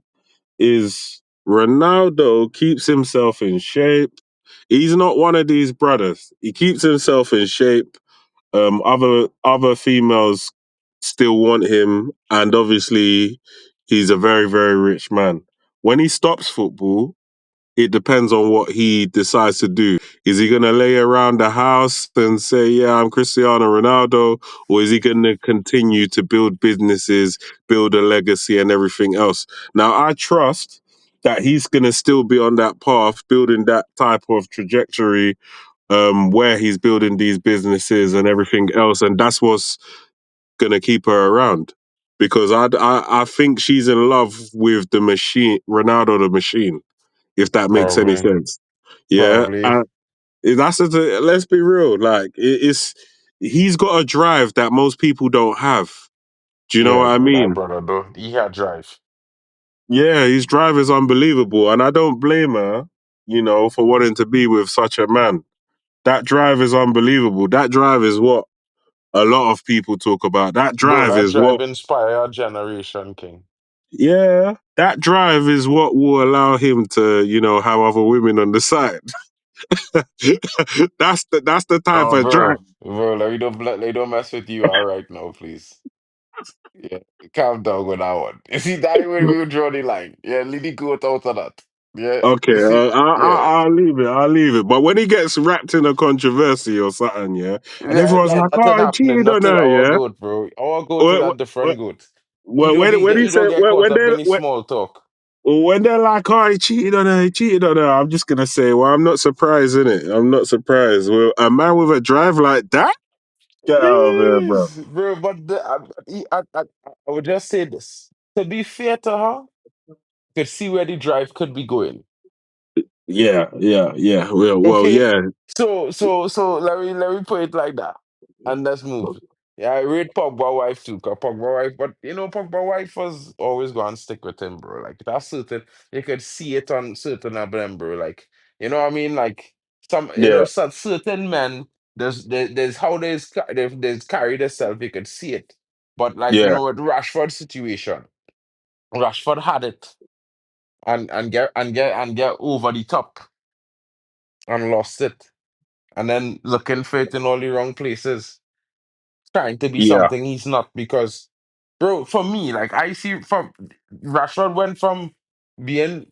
is Ronaldo keeps himself in shape. He's not one of these brothers. He keeps himself in shape. Other females still want him, and obviously, he's a very very rich man. When he stops football, it depends on what he decides to do. Is he going to lay around the house and say, "Yeah, I'm Cristiano Ronaldo," or is he going to continue to build businesses, build a legacy, and everything else? Now, I trust that he's going to still be on that path, building that type of trajectory where he's building these businesses and everything else, and that's what's gonna keep her around. Because I think she's in love with the machine, Ronaldo the machine, if that makes any Probably. sense. Yeah, Probably. let's be real. Like it's he's got a drive that most people don't have. Do you know Yeah, what I bro, that mean? brother though. He had drive. Yeah, his drive is unbelievable, and I don't blame her. For wanting to be with such a man. That drive is unbelievable. That drive is what a lot of people talk about. That Bro, drive that is drive what, inspire a generation, King. yeah, that drive is what will allow him to, have other women on the side. that's the type Oh, of drive. bro, let me don't mess with you all right now, please. Yeah, calm down with that one. You see, that way we will draw the line. Yeah, lead the goat out of that. Yeah, Okay, you see, yeah, I'll leave it. I'll leave it. But when he gets wrapped in a controversy or something, yeah, and yeah, everyone's like, nothing "Oh, he happening, cheated on nothing. her," Our yeah. goat, bro. Our goat is When, a different goat. when he He said don't get caught when up they in his small talk. when they're like, "Oh, he cheated on her," I'm just gonna say, "Well, I'm not surprised, innit? I'm not surprised." Well, a man with a drive like that, get out of here, bro. Yes, bro. But I would just say this. To be fair to her, could see where the drive could be going. Yeah. Well, Okay, yeah, so let me put it like that, and let's move. Yeah, I rate Pogba wife too, cause Pogba wife, but Pogba wife was always going to stick with him, bro. Like that's certain, you could see it on certain of them, bro. Like what I mean, like yeah, certain men, there's how there's carry themselves, you could see it. But like yeah, with Rashford situation, Rashford had it and get over the top and lost it. And then looking for it in all the wrong places, trying to be yeah, something he's not. Because, bro, for me, like I see from Rashford went from being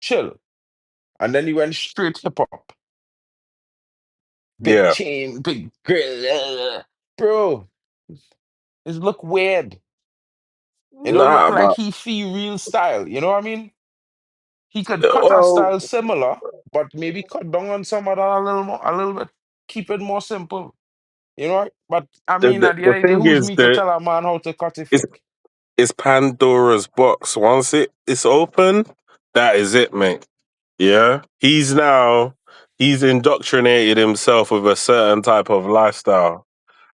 chill, and then he went straight hip hop, big yeah. chain, big grill, bro. It look weird. It don't look Nah, like but he feel real style. You know what I mean? He could cut a well, style similar, but maybe cut down on some of that a little more, a little bit. Keep it more simple. You know? But I the, mean, the at the the end of the day, thing who's is me to that tell a man how to cut it it's flick? it's Pandora's box. Once it's open, that is it, mate. Yeah, he's indoctrinated himself with a certain type of lifestyle,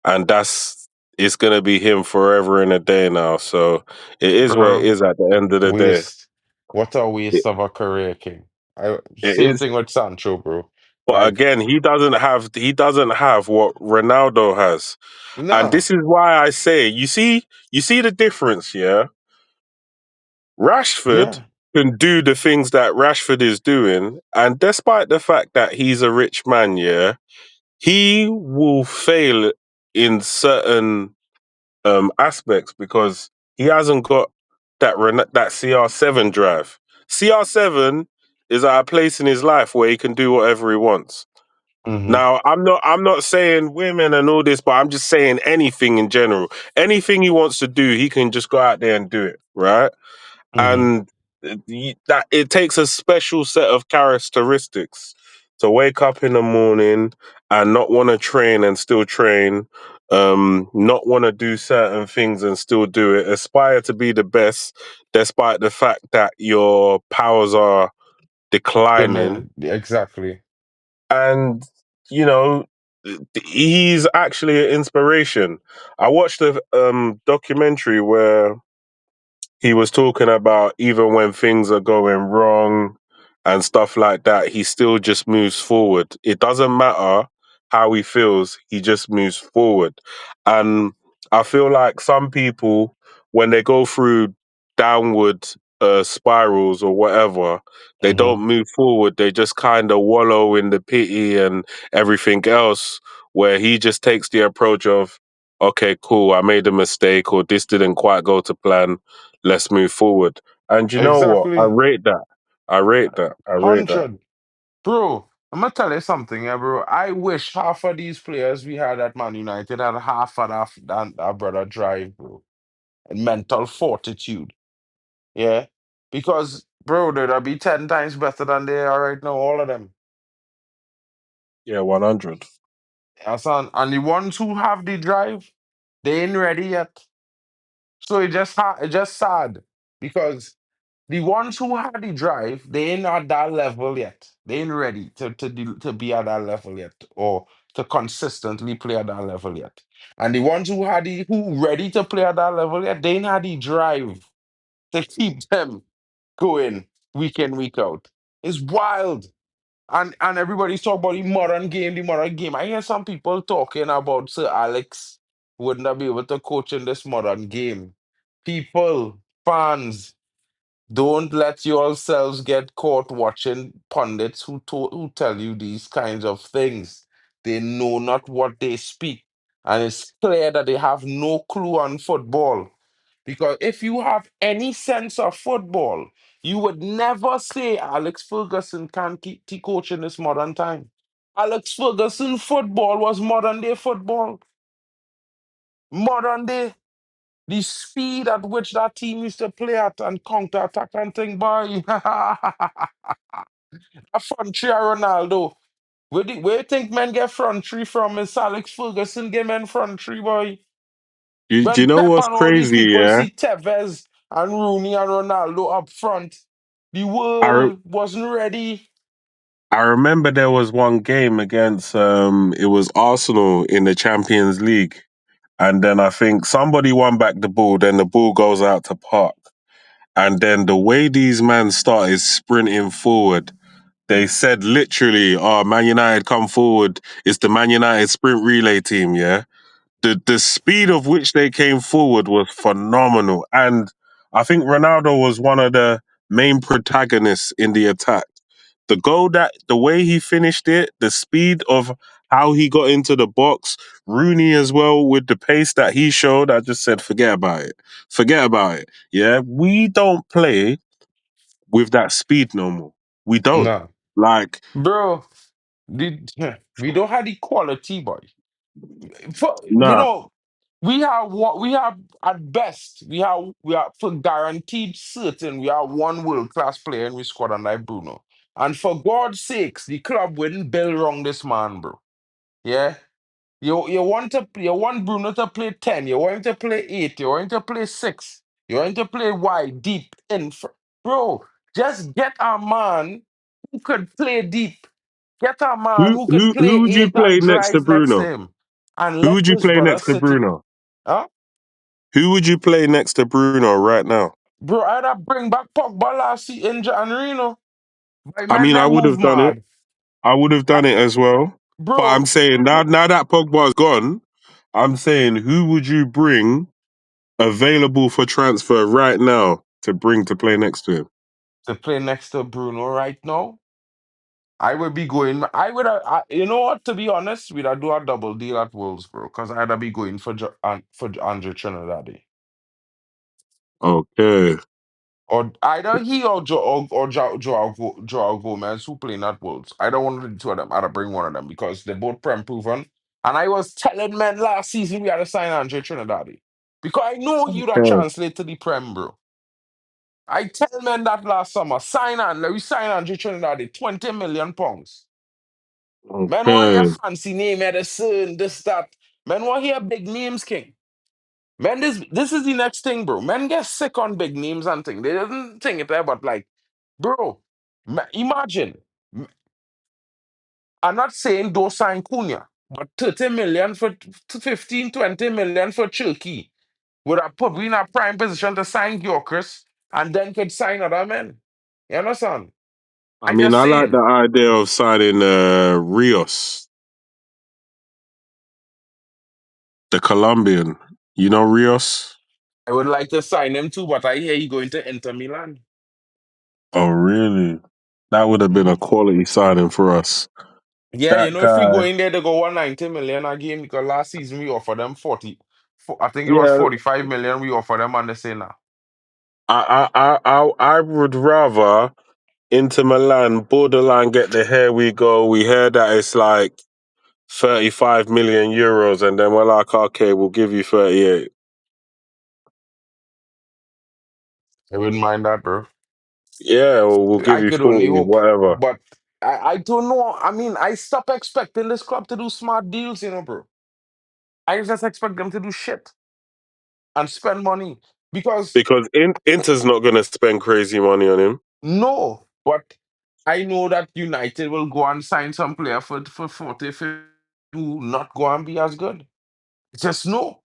and that's it's gonna be him forever and a day now. So it is what it Bro, is at the end of the day. waste. What a It, waste of a career, King. it Same is. thing with Sancho, bro. But Like, again, he doesn't have what Ronaldo has. And nah. this is why I say, you see the difference, yeah? Rashford Yeah. can do the things that Rashford is doing, and despite the fact that he's a rich man, yeah, he will fail in certain aspects because he hasn't got that CR7 drive. CR7 is at a place in his life where he can do whatever he wants. Mm-hmm. Now, I'm not saying women and all this, but I'm just saying anything in general. Anything he wants to do, he can just go out there and do it, right? Mm-hmm. And that it takes a special set of characteristics to wake up in the morning and not want to train and still train, not want to do certain things and still do it, aspire to be the best despite the fact that your powers are declining. Exactly. And you know he's actually an inspiration. I watched a documentary where he was talking about even when things are going wrong and stuff like that, he still just moves forward. It doesn't matter how he feels, he just moves forward. And I feel like some people, when they go through downward spirals or whatever, they Mm-hmm. don't move forward. They just kind of wallow in the pity and everything else, where he just takes the approach of, okay, cool, I made a mistake or this didn't quite go to plan, let's move forward. And you know what? I Exactly. rate that. I rate that. I rate that. 100. Bro, I'm gonna tell you something, yeah, bro. I wish half of these players we had at Man United had half of that our brother drive, bro. And mental fortitude. Yeah. Because, bro, they'd be 10 times better than they are right now, all of them. Yeah, 100. Yes, and the ones who have the drive, they ain't ready yet. So it just sad because the ones who have the drive, they ain't at that level yet. They ain't ready to be at that level yet, or to consistently play at that level yet. And the ones who ready to play at that level yet, they ain't had the drive to keep them going week in, week out. It's wild. And everybody's talking about the modern game. I hear some people talking about Sir Alex wouldn't have been able to coach in this modern game. People, fans, don't let yourselves get caught watching pundits who tell you these kinds of things. They know not what they speak. And it's clear that they have no clue on football. Because if you have any sense of football, you would never say Alex Ferguson can't keep coaching this modern time. Alex Ferguson football was modern day football. Modern day. The speed at which that team used to play at and counter attack and thing, boy. A front three of Ronaldo. Where you think men get front three from? Is Alex Ferguson give men front three, boy? Do you When know Pep what's and all these crazy? people Yeah, see Tevez and Rooney and Ronaldo up front, the I re- world wasn't ready. I remember there was one game against it was Arsenal in the Champions League, and then I think somebody won back the ball. Then the ball goes out to Park, and then the way these men started sprinting forward. They said literally, "Oh, Man United come forward. It's the Man United sprint relay team." Yeah, the speed of which they came forward was phenomenal, and I think Ronaldo was one of the main protagonists in the attack. The goal that the way he finished it, the speed of how he got into the box, Rooney as well with the pace that he showed. I just said, forget about it. Forget about it. Yeah, we don't play with that speed no more. We don't. No. Like, Bro, we don't have the quality, boy. You nah. know, we have what we have at best. We are for guaranteed certain we have one world class player in we squad and like Bruno. And for God's sakes, the club wouldn't build wrong this man, bro. Yeah. You want Bruno to play 10, you want him to play 8, you want him to play 6, you want him to play wide, deep, in bro, just get a man who could play deep. Get a man Who who could who play who would you 8 and play next to drive next to Bruno? him. And Who let would you this play brother next to sit. Bruno? Huh? Who would you play next to Bruno right now? Bro, I'd have bring back Pogba last in January. My I man mean, I not would move have done it. mad. I would have I, done it as well. But I'm bro, saying now that Pogba's gone, I'm saying who would you bring available for transfer right now to bring to play next to him? to play next to Bruno right now, I would be going. You know what? To be honest, we'd have do a double deal at Wolves, bro. Because I'd be going for Andre Trinidad, Okay. or either he or Joao Gomez who playing at Wolves. I don't want the two of them. I'd bring one of them because they're both prem proven. And I was telling men last season we had to sign Andre Trinidad because I know you that Okay. translate to the prem, bro. I tell men that last summer, let me sign Andre Trinidad, £20 million. Men want your Okay. fancy name, Edison, this, that. Men want hear big names, King. Men, this is the next thing, bro. Men get sick on big names and thing. They doesn't think it there, but like, bro, imagine. I'm not saying don't sign Cunha, but 30 million for 15, 20 million for Turkey would have put we in a prime position to sign Gyokeres and then could sign other men. You understand? I I mean, just I like saying. the idea of signing Rios, the Colombian. You know Rios? I would like to sign him too, but I hear he going to Inter Milan. Oh, really? That would have been a quality signing for us. Yeah, That if we go guy. in there to go 190 million a game, because last season we offered them 40, I think it was Yeah, 45 million we offered them, and they say now. I would rather Inter Milan borderline get the here we go. We heard that it's like 35 million euros, and then we're like, okay, we'll give you 38. I wouldn't mind that, bro. Yeah, or we'll give I you could only 40, hope, whatever. but I don't know. I mean, I stop expecting this club to do smart deals, bro. I just expect them to do shit and spend money because Because Inter's not going to spend crazy money on him. no, but I know that United will go and sign some player for 40, 50 to not go and be as good. Just no.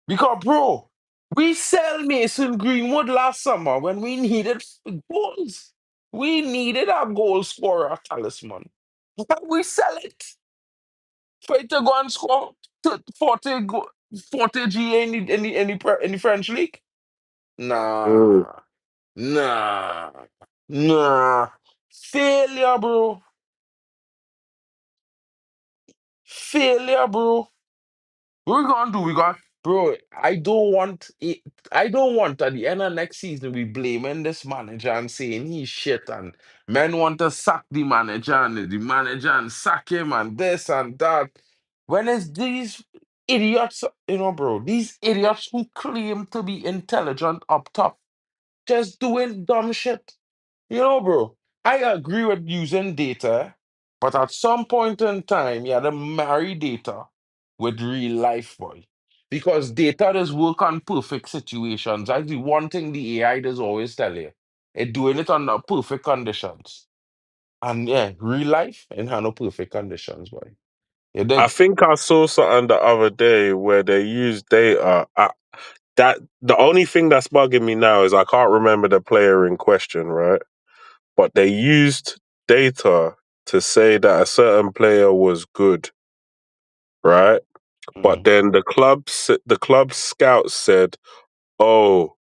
Because, bro, we sell Mason Greenwood last summer when we needed goals. We needed a goal scorer talisman. We sell it for it to go and score 40 GA in the French league. Mm. Nah, nah, nah. Failure, bro. Failure, bro. What we gonna do? bro, I don't want at the end of next season we blaming this manager and saying he's shit and men want to sack the manager and sack him and this and that. When it's these idiots, bro, these idiots who claim to be intelligent up top just doing dumb shit. Bro, I agree with using data, but at some point in time, you had to marry data with real life, boy. Because data does work on perfect situations. That's the one thing the AI does always tell you. It doing it under perfect conditions. And yeah, real life and no perfect conditions, boy. You I dig? think I saw something the other day where they use data. That the only thing that's bugging me now is I can't remember the player in question, right? But they used data to say that a certain player was good, right? But Mm. then the club scouts said, "Oh,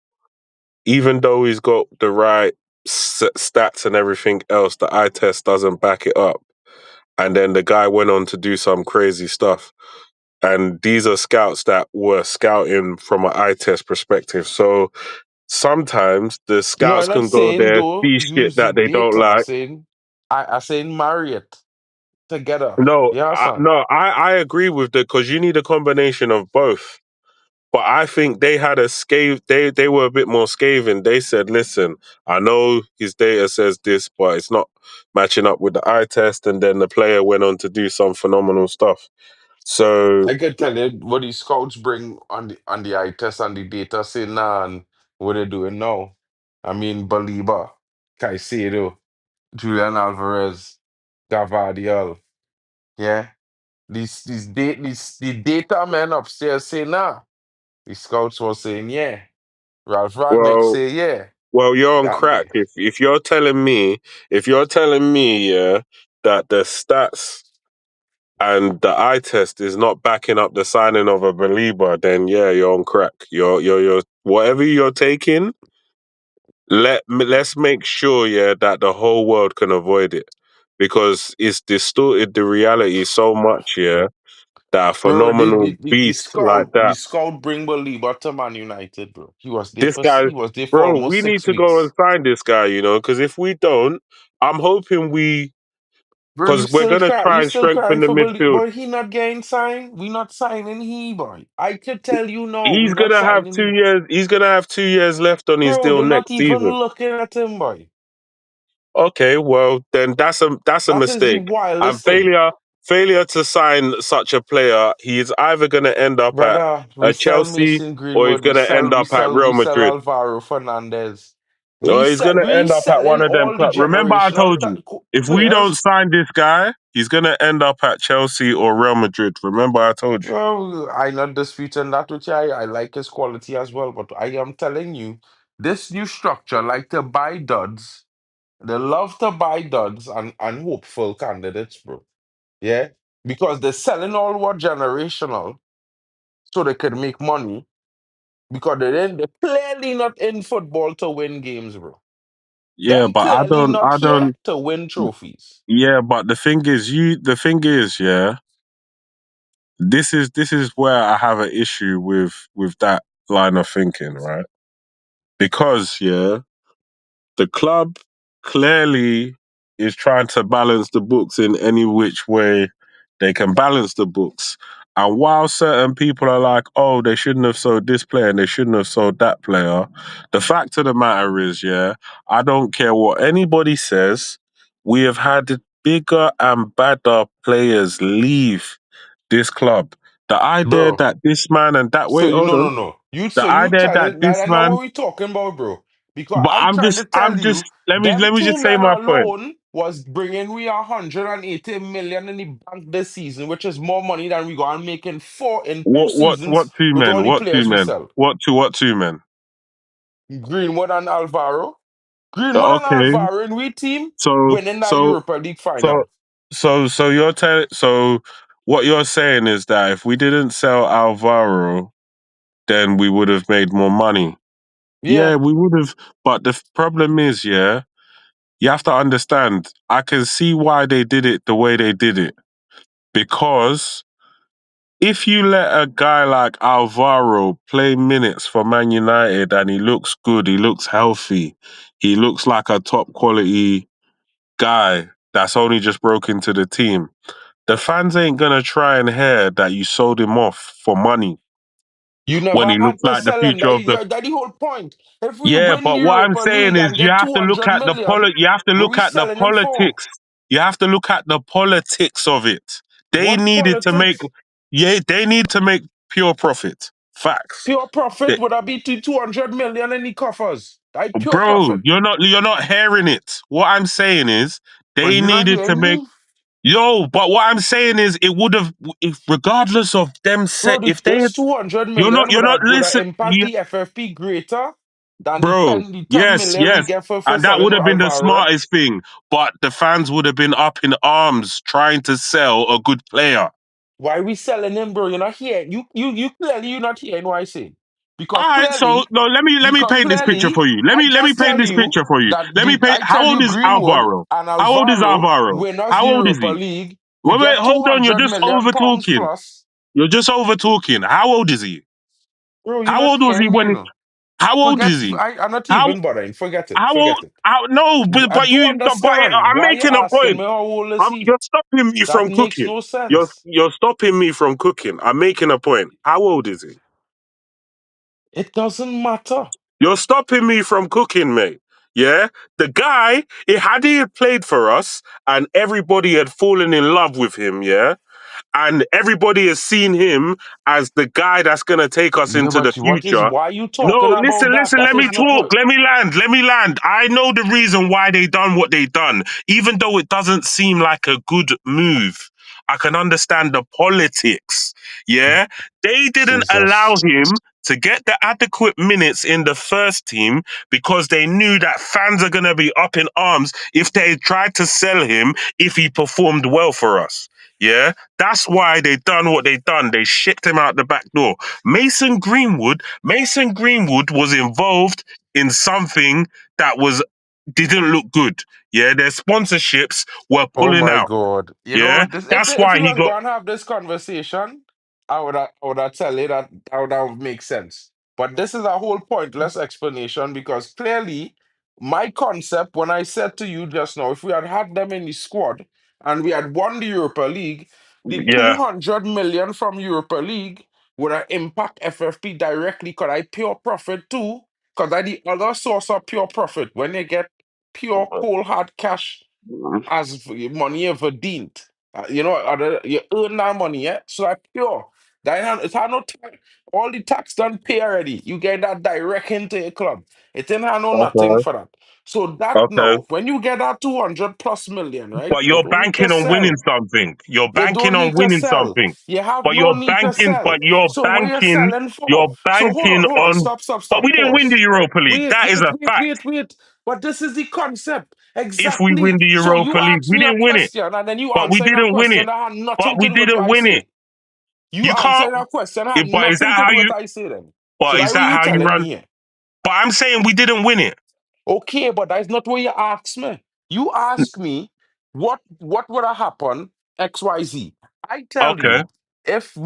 even though he's got the right stats and everything else, the eye test doesn't back it up." And then the guy went on to do some crazy stuff. And these are scouts that were scouting from an eye test perspective. So sometimes the No, scouts I'm not can go saying there, though see shit use the that they don't data. I'm like. saying I saying marry it together. No, You understand? I agree with the because you need a combination of both. But I think they had a scave. They were a bit more scathing. They said, "Listen, I know his data says this, but it's not matching up with the eye test." And then the player went on to do some phenomenal stuff. So I can tell you what the scouts bring on the eye test and the data say nah and what they're doing now. I mean Baliba, Caicedo, Julian Alvarez, Gavadiel. Yeah. These the data men upstairs say nah. The scouts were saying yeah. Ralph Ragnick well, say yeah. well, you're on That crack. If you're telling me, yeah, that the stats and the eye test is not backing up the signing of a believer, then yeah, you're on crack. You're whatever you're taking. Let's make sure, yeah, that the whole world can avoid it because it's distorted the reality so much, yeah, that a bro, the, phenomenal the, the, the beast like scout the that. scout bring Baliba to Man United, bro. This guy, He was there for bro, almost we need six to go and weeks. sign this guy, because if we don't, I'm hoping Bro, because we're gonna try you and still strengthen crying the for Bali, midfield. boy. He not getting signed. We not signing he, boy. I could tell you now, we He's not gonna have signing two he. years. He's gonna have 2 years left on his Bro, deal they're not next even season. looking at him, boy. Okay, well then that's a That is the mistake. And wildest thing. failure to sign such a player, he's either gonna end up at Brother, we sell Chelsea Mason or he's Greenwood, gonna end up at we Real sell Madrid. Alvaro Fernandez. Or he's gonna We end up at one selling of them all the clubs. Remember, I generational told you if we don't players. sign this guy, he's gonna end up at Chelsea or Real Madrid. Remember, I told you. Well, I not disputing that with you. I like his quality as well, but I am telling you, this new structure like to buy duds. They love to buy duds and hopeful candidates, bro. Yeah? Because they're selling all what generational so they can make money. Because they're clearly not in football to win games, bro. Yeah, Them but clearly not I here don't. to win trophies. Yeah, but the thing is, yeah, this is where I have an issue with that line of thinking, right? Because yeah, the club clearly is trying to balance the books in any which way they can balance the books. And while certain people are like, oh, they shouldn't have sold this player and they shouldn't have sold that player, the fact of the matter is, yeah, I don't care what anybody says, we have had bigger and badder players leave this club. The idea Bro. that this man and that, So wait, you hold no on. no no. You The so you idea trying that to this that not man what we talking about, bro. Because but I'm trying to tell I'm just you, let them me two just say men my point. alone was bringing we 180 million in the bank this season, which is more money than we got making four in two What seasons two with all men? the What two players we men? sell. What two men? Greenwood and Alvaro. Greenwood and Okay. Alvaro in we team So winning that so Europa League so final. so you're telling what you're saying is that if we didn't sell Alvaro, then we would have made more money. Yeah, Yeah. we would have. But the problem is, yeah, you have to understand. I can see why they did it the way they did it because if you let a guy like Alvaro play minutes for Man United and he looks good, he looks healthy, he looks like a top quality guy that's only just broke into the team, the fans ain't gonna try and hear that you sold him off for money You when never he looks had to like the sell him. future of the. That's the whole point. If we Yeah, win the but what I'm Europa saying League is and get 200 million, you have to what look we at the selling him for? politics. You have to look at the politics of it. They What needed to make politics? they need to make pure profit. Facts. Pure profit They- would have been to 200 million in the coffers. That pure Bro, profit. you're not hearing it. What I'm saying is But they you're not needed to hearing make me? but what I'm saying is it would have, if regardless of them Bro, set, this, if they this had, 200 you're not million you're not would have listen, impact the FFP greater than bro. the 10 Yes, million we yes, get for and that would selling have been the Alvaro. smartest thing. But the fans would have been up in arms trying to sell a good player. Why we selling him, bro? You're not hearing. You clearly you're not hearing what I say. All Because right, so clearly, no, let me because paint this picture clearly, for you. Let I me let me just paint tell this you picture for you. that Let me paint. I How tell old you is Greenwood Alvaro? and How old is Alvaro Alvaro? win us the How old is Europa he? League. We Wait, get hold on. You're 200 just million over pounds talking. plus. You're just over talking. How old is he? Bro, you're How not old was he hearing me, when you he? know. How old Forget. is he? I'm not How even bothering. Forget it. How old? Forget it. How, no, I but don't you. But understand I'm why you making a asking point. me how old is he. You're stopping me That from makes cooking. no sense. You're stopping me from cooking. I'm making a point. How old is he? It doesn't matter. You're stopping me from cooking, mate. Yeah, the guy. Had he had played for us, and everybody had fallen in love with him. Yeah, and everybody has seen him as the guy that's gonna take us Yeah, into the but future. why you talking No, about listen, that? listen, That let me is not talk. what. Let me land. I know the reason why they done what they done, even though it doesn't seem like a good move. I can understand the politics. Yeah. They didn't allow Jesus. him to get the adequate minutes in the first team because they knew that fans are going to be up in arms if they tried to sell him if he performed well for us. Yeah. That's why they done what they done. They shipped him out the back door. Mason Greenwood was involved in something that didn't look good. Yeah, their sponsorships were Oh pulling my out. God. You know, Yeah, this, that's if why we he was got. going to have this conversation, I would have tell you that would make sense. But this is a whole pointless explanation because clearly my concept when I said to you just now, if we had had them in the squad and we had won the Europa League, the Yeah. 200 million from Europa League would have impact FFP directly because I pure profit too, because I the other source of pure profit when they get pure cold hard cash as money ever deemed. You earn that money, yeah? So that pure. It had no tax. All the tax done pay already. You get that direct into your club. It didn't have no nothing Okay. for that. So that Okay. now, when you get that 200 plus million, right? But You you're don't need to banking on winning sell. something. You're You banking don't on need to winning sell. something. You have But no you're need to banking. sell. But you're So what you banking. selling You're for? So banking hold on, on. stop, stop, But we stop, didn't win the pause. Europa League. Wait, That is wait, a wait, fact. wait, wait. But this is the concept. If we win Exactly. the So Europa you League, asked we me a didn't win it. question and then you But we answering a didn't win question it. that had But nothing to we do with what didn't I win it. say. You You can't. answering a question that had But is nothing that to how do with you? what I say then. So But is that what that you how you telling run? me here. But I'm saying we didn't win it. Okay, but that's not what you asked me. You asked me what would have happened XYZ. I tell Okay. you, if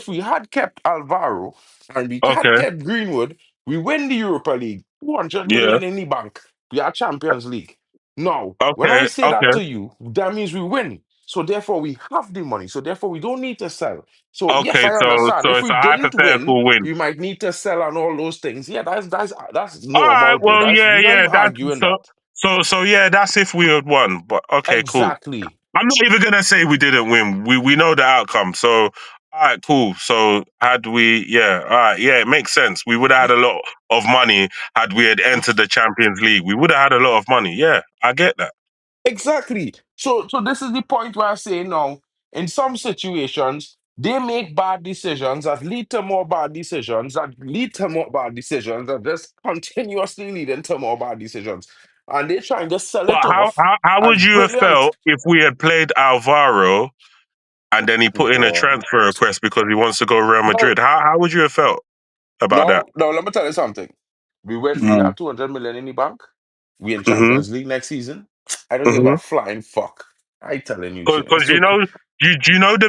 we had kept Alvaro and we had Okay. kept Greenwood, we win the Europa League, 200 Yeah. million in the bank. We are Champions League. Now, when I Okay. say that Okay. to you, that means we win. So therefore, we have the money. So therefore, we don't need to sell. So yes, Okay. I understand. So If it's we a didn't win, hypothetical win. we might need to sell and all those things. Yeah, that's All right. normal, bro. Well, That's yeah, we're not yeah. even That's arguing so. that. So yeah. That's if we had won. But okay, cool. Exactly. I'm not even gonna say we didn't win. We know the outcome. So all right, cool. So had we? Yeah. All right. Yeah, it makes sense. We would have had a lot of money had we had entered the Champions League. We would have had a lot of money. Yeah, I get that. Exactly. So this is the point where I say now, in some situations, they make bad decisions that lead to more bad decisions, that lead to more bad decisions, that just continuously leading to more bad decisions. And they're trying to sell But it off how as would you have brilliant. felt if we had played Alvaro and then he put in a God. transfer request because he wants to go Real Well, Madrid? How would you have felt about that? now let me tell you something. We Mm. have 200 million in the bank. We in Hmm. Champions League next season. I don't give Hmm. a flying fuck. I telling you, shit. Because So you know the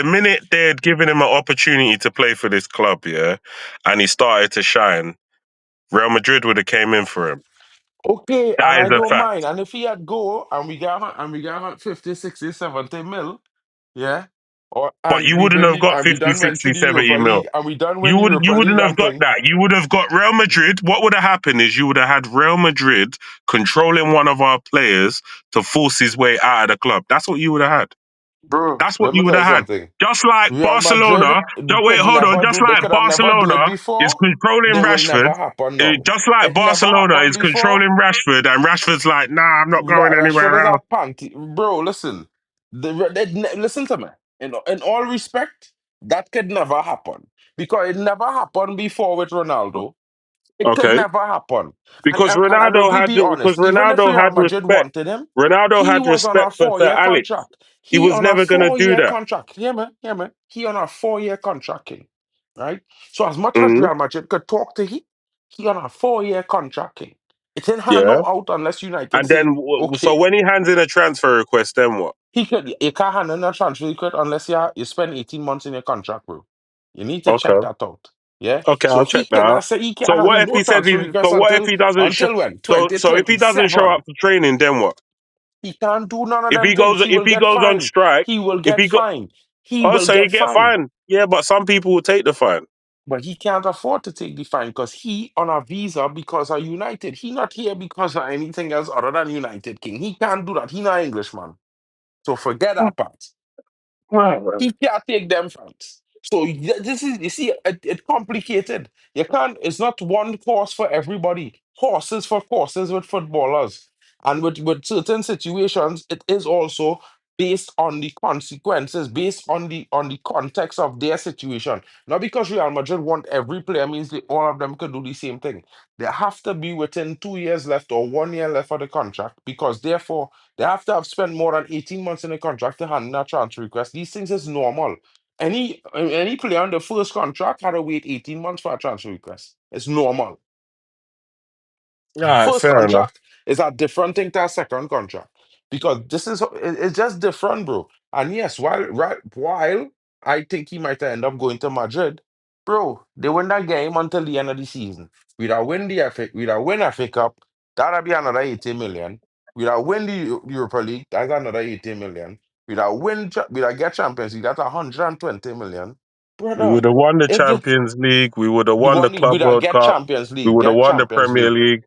minute they had given him an opportunity to play for this club, yeah, and he started to shine, Real Madrid would have came in for him. okay, and That is I a don't mind. fact. And if he had go and we got 50, 60, 70 mil, yeah, or But and you we wouldn't win have the got and we 50, done went to 60, the 70 Europa mil. League and we done win the You Europa League wouldn't have and got thing, that. You would have got Real Madrid. What would have happened is you would have had Real Madrid controlling one of our players to force his way out of the club. That's what you would have had. bro. That's what Let me you would tell you have had. something. Just like Real Madrid Barcelona. Wait, could hold on. never Just do. They like could have never do it Barcelona is before. controlling They will Rashford. never happen now. Just like It never Barcelona happened is before. controlling Rashford, and Rashford's like, nah, I'm not going Rashford is anywhere a else. panty, bro. Listen, listen to me. In all respect, that could never happen because it never happened before with Ronaldo. It could Okay, never happen. because And Ronaldo we had be because honest. Even if Ronaldo Real had Madrid respect. wanted him, Ronaldo he had was on a respect for Sir 4 year Alex. contract. He He was on a never gonna four do year that. contract. Hear me, hear me. He on a 4 year contract, King. Right. So as much as Hmm. Real Madrid could talk to he on a 4 year contract, King. It didn't hand Yeah, no out unless United and say then so okay. when he hands in a transfer request, then what? He could you can't hand in a transfer request unless you spend 18 months in your contract, bro. You need to check Okay, that out. Yeah. okay, So I'll check that out. he So can't hand what in if no he says transfer he? request So what if he doesn't show? until when? So if he doesn't show 2027. up for training, then what? He can't do none of If them he things. goes He if will he get goes on fined. strike, He will if get he go, fined. He oh, will so he get get fined. fined. Yeah, but some people will take the fine. But he can't afford to take the fine because he on a visa because of United. He not here because of anything else other than United King. He can't do that. He not Englishman. So forget that part. Right. He can't take them fans. So this is you see it complicated. You can't. It's not one course for everybody. Horses for courses with footballers, and with certain situations, it is also based on the consequences, based on the context of their situation. Not because Real Madrid want every player means all of them could do the same thing. They have to be within 2 years left or 1 year left of the contract because therefore they have to have spent more than 18 months in a contract to hand in a transfer request. These things is normal. Any player on the first contract had to wait 18 months for a transfer request. It's normal. All right, First fair enough. contract is a different thing to a second contract. Because it's just different, bro. And yes, while I think he might end up going to Madrid, bro, they win that game until the end of the season. We'd have win FA Cup, that'll be another 80 million. We'd have win the Europa League, that's another 80 million. We'd have get Champions League, that's 120 million. We Brother, would have won the if the Champions League. We would have won the Club we'd have World get Cup. Champions We League, would have get won the Champions Premier League League.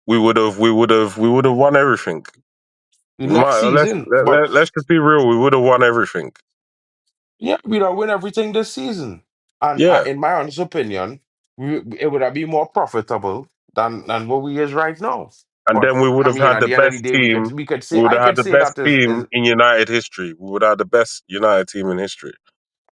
We would have won everything. next season. But Let's just be real. We would have won everything. yeah, we'd have win everything this season. And Yeah, in my honest opinion, it would have been more profitable than what we is right now. and But then we would I have mean, had at the the end of the best day, team. we could say We would I have had could the say best that is team in United history. We would have the best United team in history.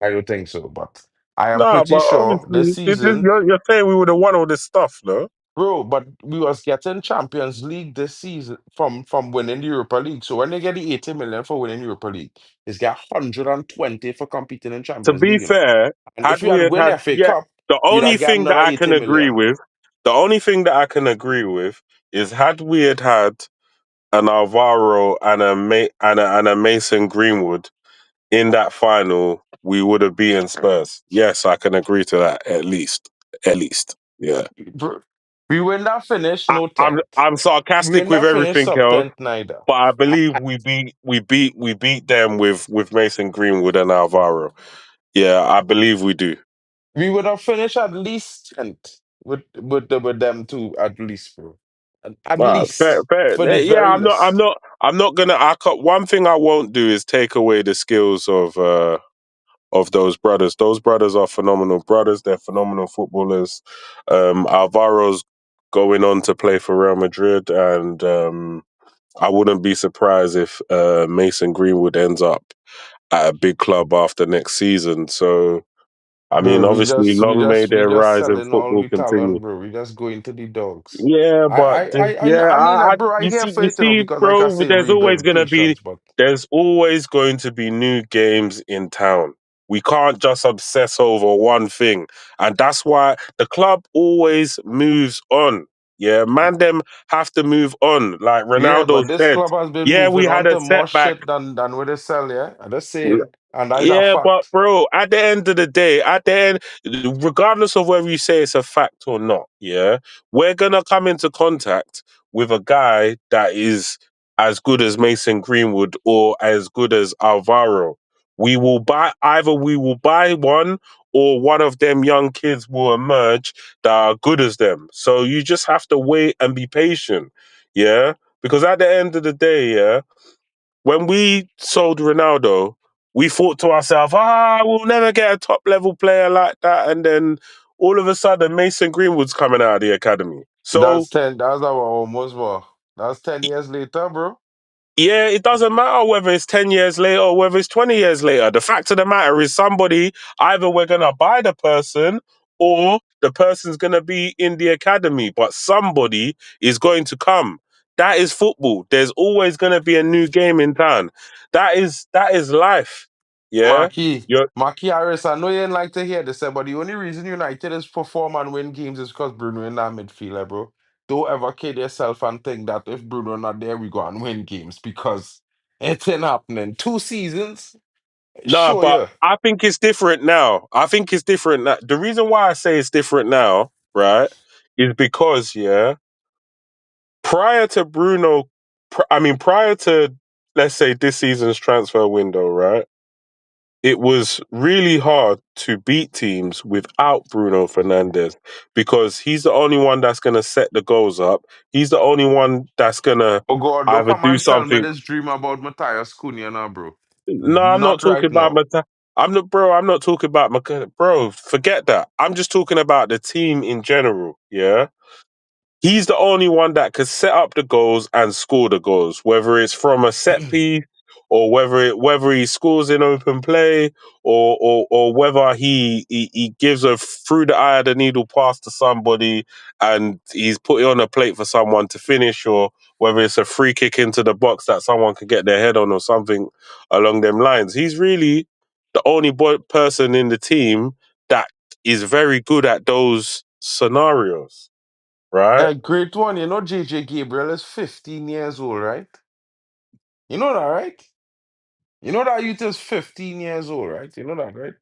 I don't think so, but I am Nah, pretty but sure this obviously, season, you're saying we would have won all this stuff, no? bro. But we was getting Champions League this season from winning the Europa League. So when they get the 80 million for winning Europa League, it's got 120 for competing in To Champions be League, you know. fair, And if had we we had had win had, FA yeah, Cup, the we'd only have got thing that another I can 80 agree million. with, the only thing that I can agree with is had we had an Alvaro and a Mason Greenwood in that final, we would have beaten Spurs. Yes, I can agree to that at least, yeah. Bro, we will not finish no I'm 10th. I'm We will sarcastic with not finish everything sub else, 10th neither. but I I, believe I, we beat them with Mason Greenwood and Alvaro. Yeah, I believe we do. we would have finished at least 10th with them two at least, bro. At Fair, least fair. for the Yeah, very least. I'm not gonna. One thing I won't do is take away the skills of those brothers. Those brothers are phenomenal brothers. They're phenomenal footballers. Alvaro's going on to play for Real Madrid, and I wouldn't be surprised if Mason Greenwood ends up at a big club after next season. So, I mean, Bro, obviously, long may we their just rise in selling all football we continue. talent, bro. We just going to the dogs. Yeah, but I mean, bro, I here for you it, you know, see, because like I bro, say, rebuild patience, but there's always going to be new games in town. We can't just obsess over one thing, and that's why the club always moves on. Yeah, man, them have to move on. Like Yeah, Ronaldo but this said, club has been yeah, we moving had on a to more setback. shit than with the sell, yeah? I'm just saying. And that is a Yeah, but fact. bro, at the end of the day, regardless of whether you say it's a fact or not, yeah, we're gonna come into contact with a guy that is as good as Mason Greenwood or as good as Alvaro. We will buy one or one of them young kids will emerge that are good as them. So you just have to wait and be patient, yeah? Because at the end of the day, yeah, when we sold Ronaldo, we thought to ourselves, we'll never get a top level player like that. And then all of a sudden, Mason Greenwood's coming out of the academy. So, That's our almost well. That's 10 years later, bro. yeah, it doesn't matter whether it's 10 years later or whether it's 20 years later. The fact of the matter is, either we're going to buy the person or the person's going to be in the academy, but somebody is going to come. That is football. There's always going to be a new game in town. That is life. Yeah. Marquis, You're, Marquis Harris, I know you didn't like to hear this, but the only reason United is perform and win games is because Bruno in that midfielder, bro. Don't ever kid yourself and think that if Bruno not there, we go and win games because it ain't happening. 2 seasons, nah, sure, but yeah. I think it's different now. I think it's different now. The reason why I say it's different now, right, is because, yeah, prior to prior to, let's say, this season's transfer window, right? It was really hard to beat teams without Bruno Fernandes because he's the only one that's going to set the goals up. He's the only one that's going to Oh God, don't either come do and tell me something. this dream about Matthias Cunha now, bro. No, I'm not Not talking right about now. I'm not, bro. I'm not talking about bro. Forget that. I'm just talking about the team in general. Yeah. He's the only one that could set up the goals and score the goals, whether it's from a set piece or whether he scores in open play or whether he gives a through the eye of the needle pass to somebody and he's put it on a plate for someone to finish, or whether it's a free kick into the box that someone can get their head on or something along them lines. He's really the only person in the team that is very good at those scenarios, right? A great one, you know, JJ Gabriel is 15 years old, right? You know that, right? You know that youth is 15 years old, right? You know that, right?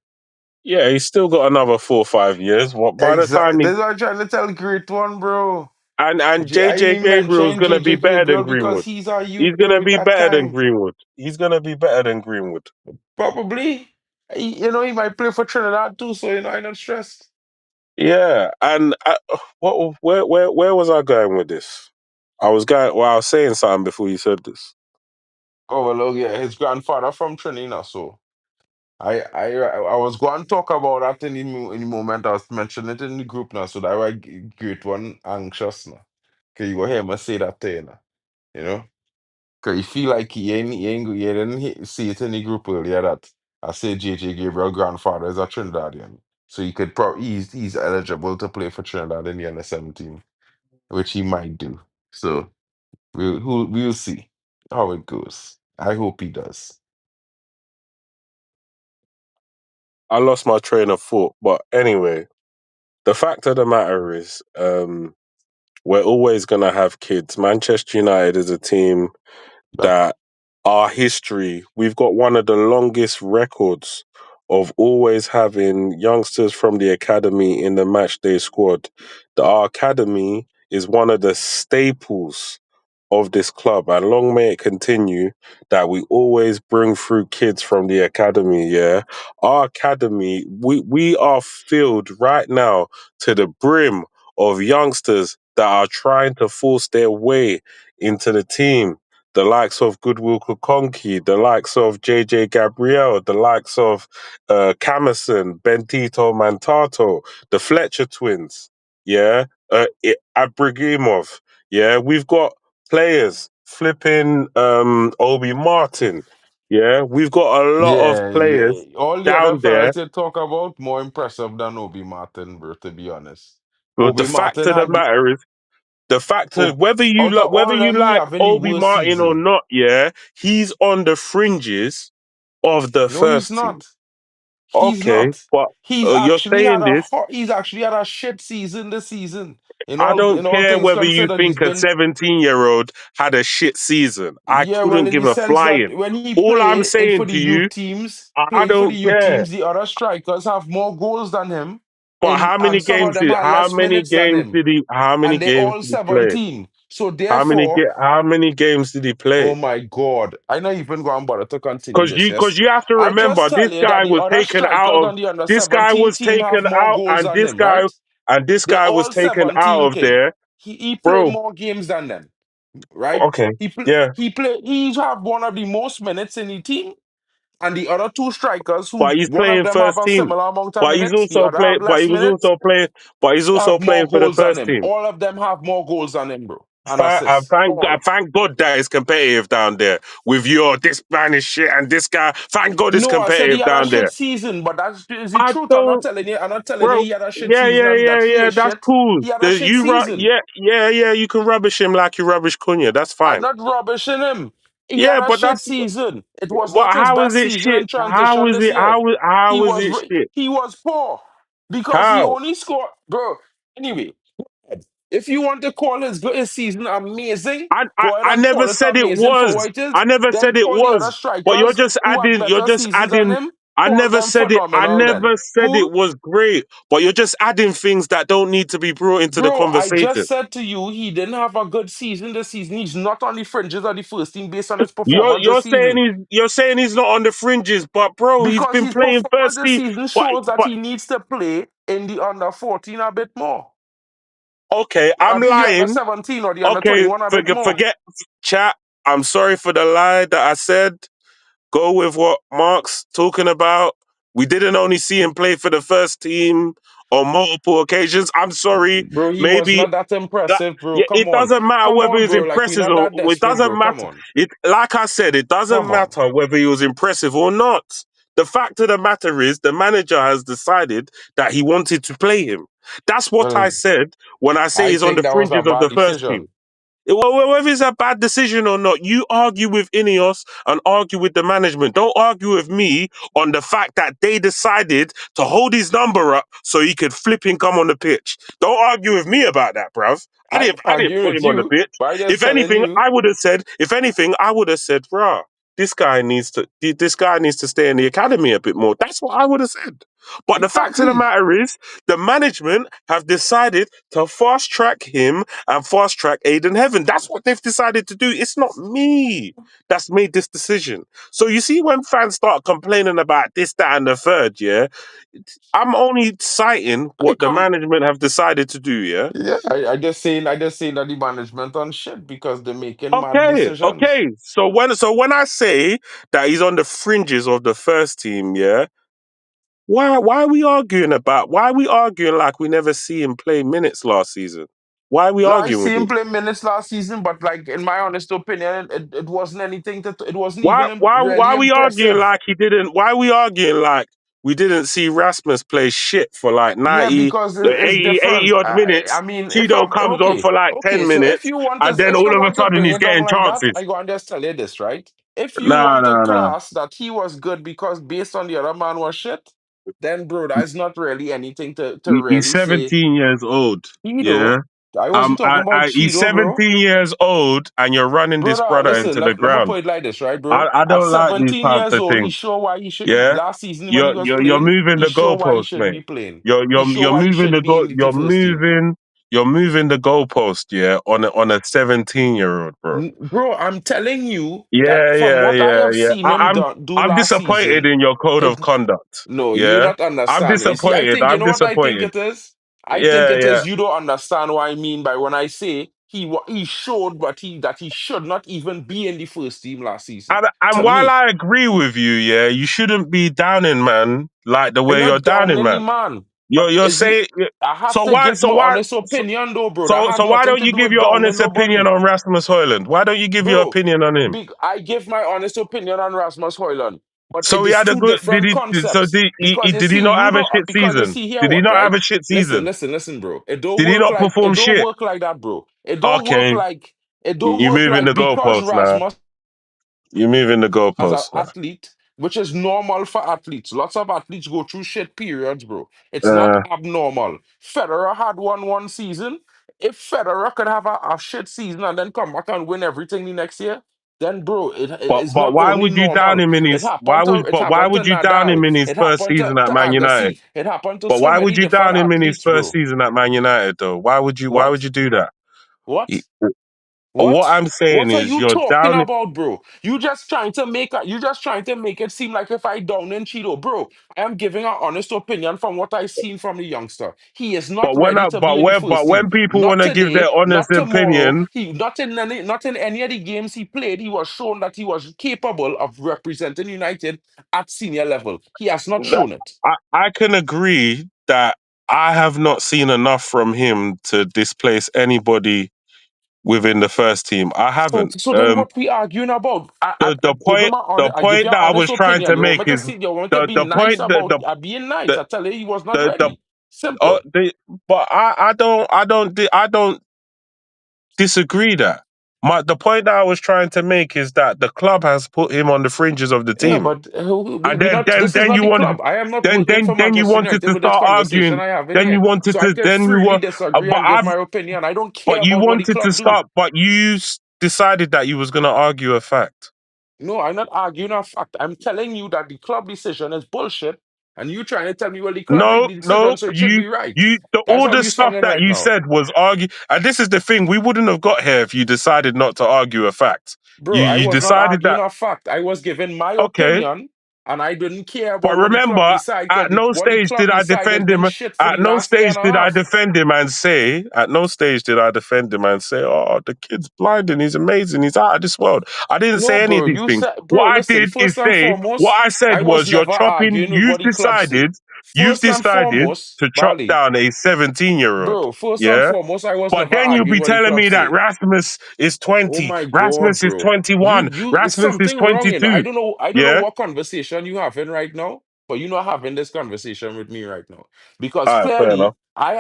Yeah, he's still got another 4 or 5 years. What by the Exactly. time This is what I'm trying to tell. Great one, bro. and I JJ even Gabriel's mentioning gonna be JJ better than Gabriel because Greenwood. he's our youth, He's bro. gonna He be got better than time. Greenwood. He's gonna be better than Greenwood. Probably. You know, he might play for Trinidad too, so, you know, I'm not stressed. Yeah, and where was I going with this? I was going. Well, I was saying something before you said this. Oh, well, oh, yeah, his grandfather from Trinidad, so. I was going to talk about that in the moment. I was mentioning it in the group now, so that why great one anxious now. Cause you go hear me say that to you now, you know? Cause you feel like you didn't see it in the group earlier that I said JJ Gabriel grandfather is a Trinidadian. So he could probably he's eligible to play for Trinidad in the under 17, which he might do. So we'll see how it goes. I hope he does. I lost my train of thought, but anyway, the fact of the matter is, we're always gonna have kids. Manchester United is a team But that our history, we've got one of the longest records of always having youngsters from the academy in the match day squad. Our academy is one of the staples of this club, and long may it continue that we always bring through kids from the academy. Yeah, our academy, we are filled right now to the brim of youngsters that are trying to force their way into the team, the likes of Goodwill Kukonki, the likes of JJ Gabriel, the likes of Camerson, Bentito Mantato, the Fletcher twins, yeah, Abrigimov, yeah. We've got players flipping Obi Martin, yeah. We've got a lot of yeah, players yeah. All the other down there. fellas you talk about more impressive than Obi Martin, bro. To be honest, But the Obi fact Martin of the had matter is, the fact of oh, out of whether all you them he like having the Obi worst Martin or season. not, yeah, he's on the fringes of the No, he's first team. not. He's Okay, not. but you're saying this. He's actually had a shit season this season. I don't In all care things whether you considered, he's think a been 17-year-old had a shit season. I yeah, well, couldn't in give the a sense that flying. when he All I'm for saying the to you, youth teams, I playing for the don't youth care. teams, the other strikers have more goals than him, But and some of them have less minutes than him, how many and they games all did he play? 17. So therefore, How many games did he play? oh my God, I know you've been going bother to continue Because this. Yes, you have to I just remember tell you that the other strikers on the under this guy 17 was team have taken more out goals than him, right? and this They guy was all taken out of 17K. there, He played bro. more games than them, right? Okay, yeah. He have one of the most minutes in the team, and the other two strikers, who But he's one of playing them have first a team. similar amount of But he's minutes, the also other have play. But less he was minutes, also playing. But he's also have more playing for the goals than first him. team. All of them have more goals than him, bro, and assists. I All. thank God that it's competitive down there with your this Spanish shit and this guy. Thank God it's No, I said he competitive had a down shit there. season, but that's is the I truth. I'm not don't, telling you. I'm not telling you bro. he had a shit Yeah, season yeah, and yeah, that he yeah. is That's shit. cool. He had a shit season. Yeah, yeah, yeah. You can rubbish him like you rubbish Cunha. That's I'm fine. not rubbishing him. He Yeah, had a but shit that's. season. It was But not his how is best it season shit? in transition this year. How is it shit? He was poor because he How? only scored, bro. Anyway, if you want to call his season amazing, go ahead I and never call it said it amazing for was. what it is. I never Then said it call the other was. But strikers who had you're better just seasons than adding. him. Call them I phenomenal. Then never said cool. it was great. But you're just adding things that don't need to be brought into the Bro, I conversation. just said to you he didn't have a good season this season. He's not on the fringes of the first team based on his performance this season. You're saying he's not on the fringes, but bro, he's Because been his playing performance first this team. season But shows that but he needs to play in the under 14 a bit more. okay, I I'm think the under lying. 17 or the under Okay, 21 a bit more. forget chat. I'm sorry for the lie that I said. Go with what Mark's talking about. We didn't only see him play for the first team on multiple occasions. I'm sorry. Bro, he was Maybe not that that, impressive, bro. yeah, Come it on. doesn't matter Come whether on, he's bro. Like, we're impressive not or that it desperate, doesn't bro. Come matter. on. It like I said, it doesn't Come on. matter whether he was impressive or not. The fact of the matter is the manager has decided that he wanted to play him. That's what I Well, said when I say I he's on the think that was a fringes of bad the first team. decision. Well, whether it's a bad decision or not, you argue with Ineos and argue with the management. Don't argue with me on the fact that they decided to hold his number up so he could flip and come on the pitch. Don't argue with me about that, bruv. I ain't I didn't arguing put with him on the you, pitch. but I just telling you. I would have said, bruh, this guy needs to stay in the academy a bit more. That's what I would have said. But the fact of the Exactly. matter is, the management have decided to fast track him and fast track Aiden Heaven. That's what they've decided to do. It's not me that's made this decision. So you see, when fans start complaining about this, that, and the third, yeah, I'm only citing I what the come. management have decided to do, yeah. Yeah, I just saying that the management on shit because they're making mad Okay, decisions. okay. So when I say that he's on the fringes of the first team, yeah, why are we arguing about? Why are we arguing like we never see him play minutes last season? Why are we No, I arguing see with him him? play minutes last season, but like in my honest opinion, it wasn't anything that it wasn't even really Why are we arguing impressive. like he didn't? Why are we arguing like we didn't see Rasmus play shit for like Yeah, 90, because it's 80, 80 different. odd I minutes? mean, if Tito I'm comes on okay, for like okay. 10 So minutes and then if you all of a want to sudden bring he's it down getting like that, I chances. go and just tell you this, right? If you No, want to no, no. class that he was good because based on the other man was shit, then bro, that's not really anything to He's really say. 17 years old. Yeah. Tito, I wasn't talking about He's Cheeto, bro. 17 years old and you're running this Brother, brother listen, into the let me ground. put it like this, right, bro? I At don't like these 17 types years of old, he things. sure why he should Yeah. last season when he was You're playing, moving he the sure why he goalpost, shouldn't mate. be playing. He sure You're why he moving shouldn't be in the first team. you're moving the goalpost, yeah, on a 17-year-old, bro. Bro, I'm telling you that Yeah, from yeah, what I yeah, have yeah. seen him do I'm last disappointed season, in your code it of conduct. no, you Yeah. not I'm understand. You see, I disappointed. think you I'm know what I think disappointed. it is. I think Yeah, it yeah. is you don't understand what I mean by when I say he showed, but he should not even be in the first team last season. And To while me. I agree with you, yeah, you shouldn't be downing man like the I'm way you're not downing downing the man. man. You're Is it? saying I have so to why give so my why honest so, opinion, though, bro. That has so why nothing don't to you do give with your downing honest opinion nobody, on Rasmus Højlund? Why don't you give your bro. opinion on him? I give my honest opinion on Rasmus Højlund, but So it he is had a two good. different concepts. Because you Did he see, not you have a don't shit because you season? see here Did he what, not have right? a shit Listen, season? listen, listen, bro. It don't Did he work not like perform shit? that, bro. Okay, It don't you work moving the like because goalposts now. Rasmus You moving the as an goalposts now. athlete which is normal for athletes. Lots of athletes go through shit periods, bro. It's not abnormal. Federer had one season. If Federer could have a shit season and then come back and win everything the next year, then bro, it's But not why only would you down normal. him in It his happened to it why happened to would you down Nadal. him in his It first happened season at to Man United? Agassi. It happened to But so why many would you different down him in his athletes, first bro. season at Man United though? Why What? would you do that? What? What What? I'm saying What are is you you're talking down. about, bro? You just trying to make it seem like if I down in Cheeto, bro. I am giving an honest opinion from what I've seen from the youngster. He is not ready to be in the But first team. when people want Not to give today, their honest not tomorrow. opinion, He not in any of the games he played. He was shown that he was capable of representing United at senior level. He has not shown it. I can agree that I have not seen enough from him to displace anybody within the first team. I haven't. So then what we arguing about? I The give him point I give you an that I was honest trying opinion. to You want make me to is see? You want me to be the nice point about being nice? the I tell you, he was not the ready. Simple. but I don't disagree that. The point that I was trying to make is that the club has put him on the fringes of the Yeah, team. but And we not. This is then not you the wanted club. I am not working for then you Manchester wanted United to with this start conversation arguing. I have in Then you here, wanted so I to can then you freely were disagree but and give my opinion. I don't care but you about what the wanted to club do. start but you decided that you was going to argue a fact. No, I'm not arguing a fact. I'm telling you that the club decision is bullshit, and you trying to tell me, well, the club made the No, decision, so it should be right. That's all how the you stuff sounding that right you now. said was argue. And this is the thing: we wouldn't have got here if you decided not to argue a fact. Bro, I You was not decided arguing that a fact. I was giving my okay, opinion, and I didn't care but about what the club remember, decide, at because no what the stage club did I decide has defend been him. shit for At the no last year stage and a did I half. defend him and say. At no stage did I defend him and say, "Oh, the kid's blinding. He's amazing. He's out of this world." I didn't No, say any of bro, these you things. said, What bro, I listen, did is first and say what foremost, I said I was was, "You're never chopping. arguing with what the club say. You've First and decided foremost, to chop Bali, down a 17-year-old." bro, first and Yeah. foremost, I was But never then you'll arguing be what the telling club me that say. Rasmus is Oh 20, my God, Rasmus is bro. 21, It's Rasmus is something wrong, you know. 22. I don't know Yeah? what conversation you having right now, but you're not having this conversation with me right now. Because All right, fair enough. clearly, I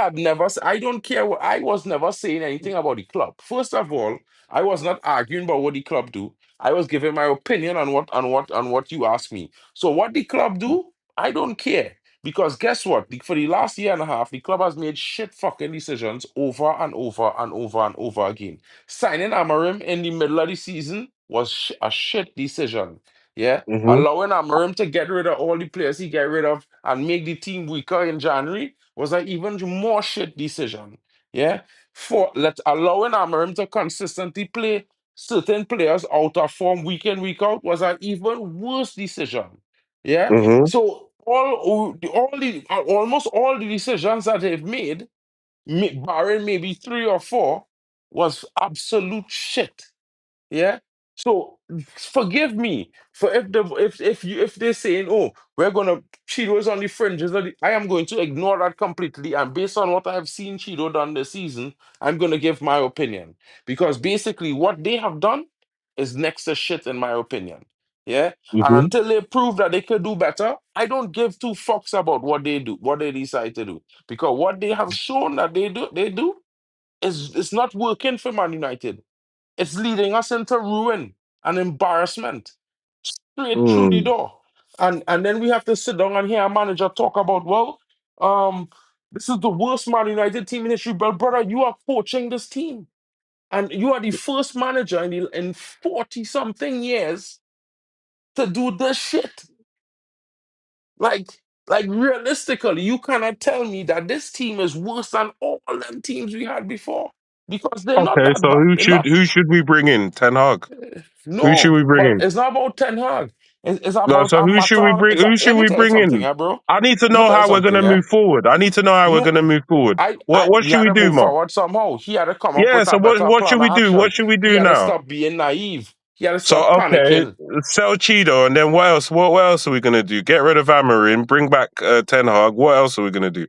don't care what, I was never saying anything about the club. First of all, I was not arguing about what the club do. I was giving my opinion on what you asked me. So what the club do, I don't care. Because guess what? For the last year and a half, the club has made shit fucking decisions over and over and over and over again. Signing Amarim in the middle of the season was a shit decision. Yeah, Mm-hmm. allowing Amarim to get rid of all the players he get rid of and make the team weaker in January was an even more shit decision. Yeah, for let allowing Amarim to consistently play certain players out of form week in week out was an even worse decision. Yeah, Mm-hmm. so almost all the decisions that they've made, barring maybe three or four, was absolute shit. Yeah. So forgive me for if they're saying, oh, we're gonna Cheeto's on the fringes I am going to ignore that completely, and based on what I have seen Cheeto done this season, I'm gonna give my opinion. Because basically what they have done is next to shit in my opinion. Yeah. And Mm-hmm. until they prove that they could do better, I don't give two fucks about what they do, what they decide to do. Because what they have shown that they do is it's not working for Man United. It's leading us into ruin and embarrassment straight through the Mm. door. And then we have to sit down and hear a manager talk about, well, um, this is the worst Man United team in history. But brother, you are coaching this team. And you are the first manager in 40 something years to do this shit. Like, like realistically, you cannot tell me that this team is worse than all them teams we had before. Because they're not Okay, that so bad. They're not. who should we bring in? Ten Hag. Who should No, we bring but in? it's not about Ten Hag. It's No, about so a matter. who should Let me we tell you bring something, in? yeah, bro. I need to Let me know tell you how we're something, gonna yeah. move forward. I need to know how we're No, gonna move forward. What he should had we to do, move Mo? forward somehow. He had to come up Yeah, with a so better what plan should of we do? What action. should we He do had to now? stop being naive. He had to So stop okay, panicking. sell Cheeto, and then what else? What else are we gonna do? Get rid of Amarin, bring back Ten Hag. What else are we gonna do?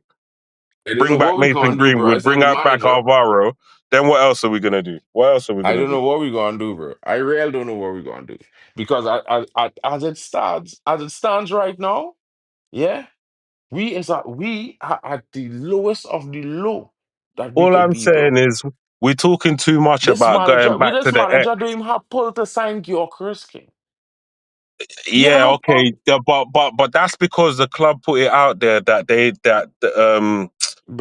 I don't know Bring back what we're Mason gonna do, bro. Greenwood, As I'm bring the out back manager, Alvaro. Then what else are we gonna do? What else are we I gonna don't do? know what we're gonna do, bro. I really don't know what we're gonna do because as it stands right now, yeah. We are at the lowest of the low that we All could I'm be, bro. saying is we're talking too much about going back to This the X. manager don't even have pull to sign Gyokeres, King. Yeah, Yeah, no pop, okay. But that's because the club put it out there that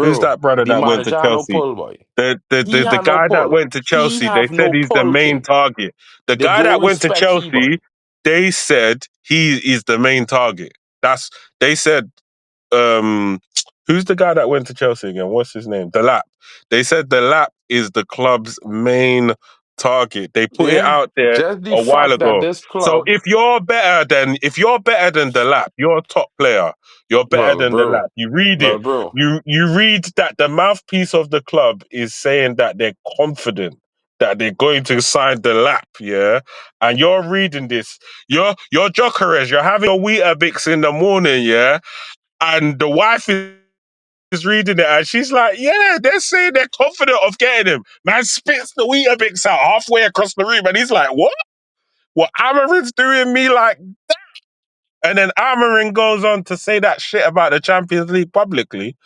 who's bro. that brother The that went to manager no Chelsea? pull, boy. The Had no guy that pull. went to He Chelsea, they have said no he's the pull, main king. target. The They guy don't that went to respect he, boy. Chelsea, they said he is the main target. They said um who's the guy that went to Chelsea again? What's his name? The Lap. They said the Lap is the club's main target. They put it Yeah, out there just the a while fact that ago. this So club, if you're better than the Lap, you're a top player. You're better well, than the bro, Lap. You read well, it. bro. You read that the mouthpiece of the club is saying that they're confident that they're going to sign the Lap, yeah. And you're reading this. You're Gyokeres. You're having a Weetabix in the morning, yeah, and the wife is reading it and she's like, yeah, they're saying they're confident of getting him. Man spits the Weetabix out halfway across the room and he's like, what? What Amarin's doing me like? And then Amarin goes on to say that shit about the Champions League publicly.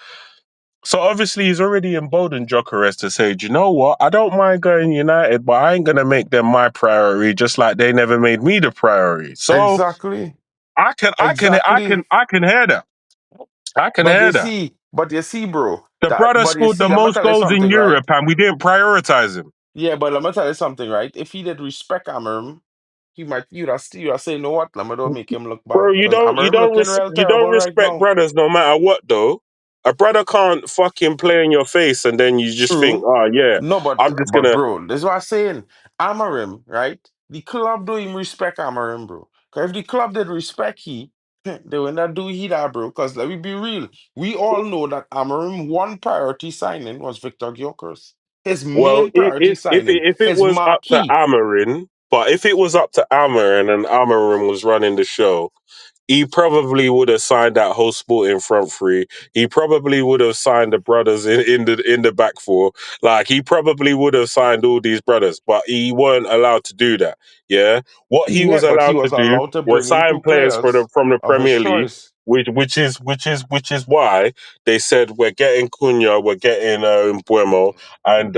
So obviously he's already emboldened Gyokeres to say, do you know what? I don't mind going United, but I ain't gonna make them my priority, just like they never made me the priority. So Exactly, I exactly. can hear that. I can But hear that. you see, bro. The brother But you scored the see, let me most tell you goals in something, right? Europe, and we didn't prioritize him. Yeah, but let me tell you something, right? If he did respect Amarim, he might you'd have say, you know what? Let me don't make him look Bro, bad. Because Amarim looking real you don't terrible right respect now. brothers no matter what though. A brother can't fucking play in your face and then you just think, True. oh yeah, No, I'm just but gonna. bro, this is what I'm saying. Amarim, right? The club don't even respect Amarim, bro. Because if the club did respect he, they would not do he that, bro. Because let me be real. We all know that Amarim one priority signing was Victor Gyokeres. His Well, main priority signing, if it his was up to marquee. Amarin, but if it was up to Amarin and Amarin was running the show, he probably would have signed that whole sporting front three. He probably would have signed the brothers in the back four. Like he probably would have signed all these brothers, but he weren't allowed to do that. Yeah, what he Yeah, was but he allowed to was do allowed to was bring in sign two players players from the of his Premier League. choice. Which is why they said we're getting Cunha, we're getting Mbuemo, and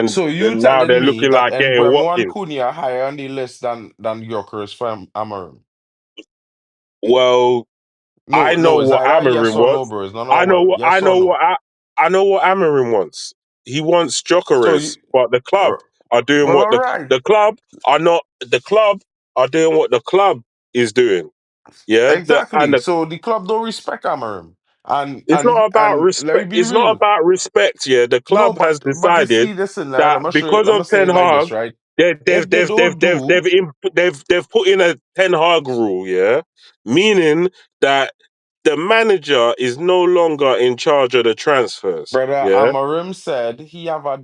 So you now they're telling me looking that like getting Embremo and Watkins. Cunha are higher on the list than Gyokeres from Amarim? Well, I No, know it's what either yes Amarin or no, wants. bro. It's not no well. I Yes or know no. I know what Amarin wants. He wants So Jokeres, you, but the club are doing well, what all right. the club are not. The club are doing what the club is doing. Yeah, Exactly. So the club don't respect Amarim. it's not about And let me respect. be It's not real. about respect. Yeah, the No, club has but you decided see, listen, that let me show you, because let me of say Ten it like Hag, this, right? If they don't do, they've put in a Ten Hag rule. Yeah, meaning that the manager is no longer in charge of the transfers. brother Yeah. Amarim said he have a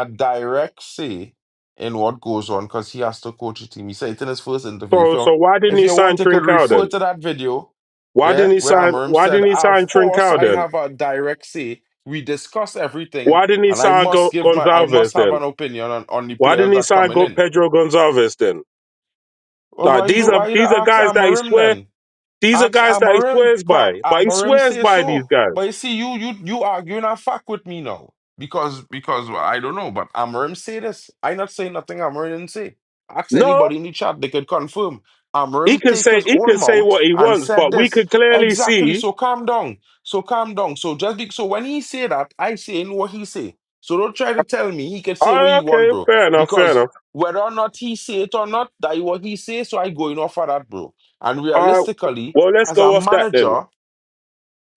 direct say in what goes on because he has to coach a team. He said it in his first interview. So why didn't If he you sign want, you could Trincao refer then? to that video, Why yeah, didn't he where sign? Amarim Why said, didn't he of sign course, Trincao I then? have a direct say. We discuss everything, Why didn't he and I sign must give I Gonzalez must have then? an opinion on the Why players didn't he that sign coming in. Pedro Gonzalez then? Well, Like why you these don't are ask guys that he Amarim swear then? these are Ask guys that he Amarim, swears by. But he Amarim swears say by these so. guys. But you see, you arguing a fact with me now because well, I don't know, but Amarim say this. I not say nothing. Amarim didn't say. Ask No, anybody in the chat; they could confirm. Amarim take his he own can say mouth what he and wants, said but we this could clearly exactly. see. So calm down. So calm down. So so when he say that, I saying what he say. So don't try to tell me he can say what Oh, he want, okay, bro. fair Because enough. whether or not he say it or not, that is what he say. So I going off of that, bro. And All right, realistically, well let's as a go off that then. manager,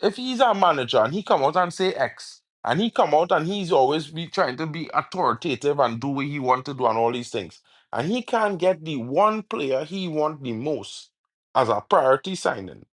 if he's a manager and he come out and say X, and he come out and he's always be trying to be authoritative and do what he want to do and all these things, and he can't get the one player he want the most as a priority signing,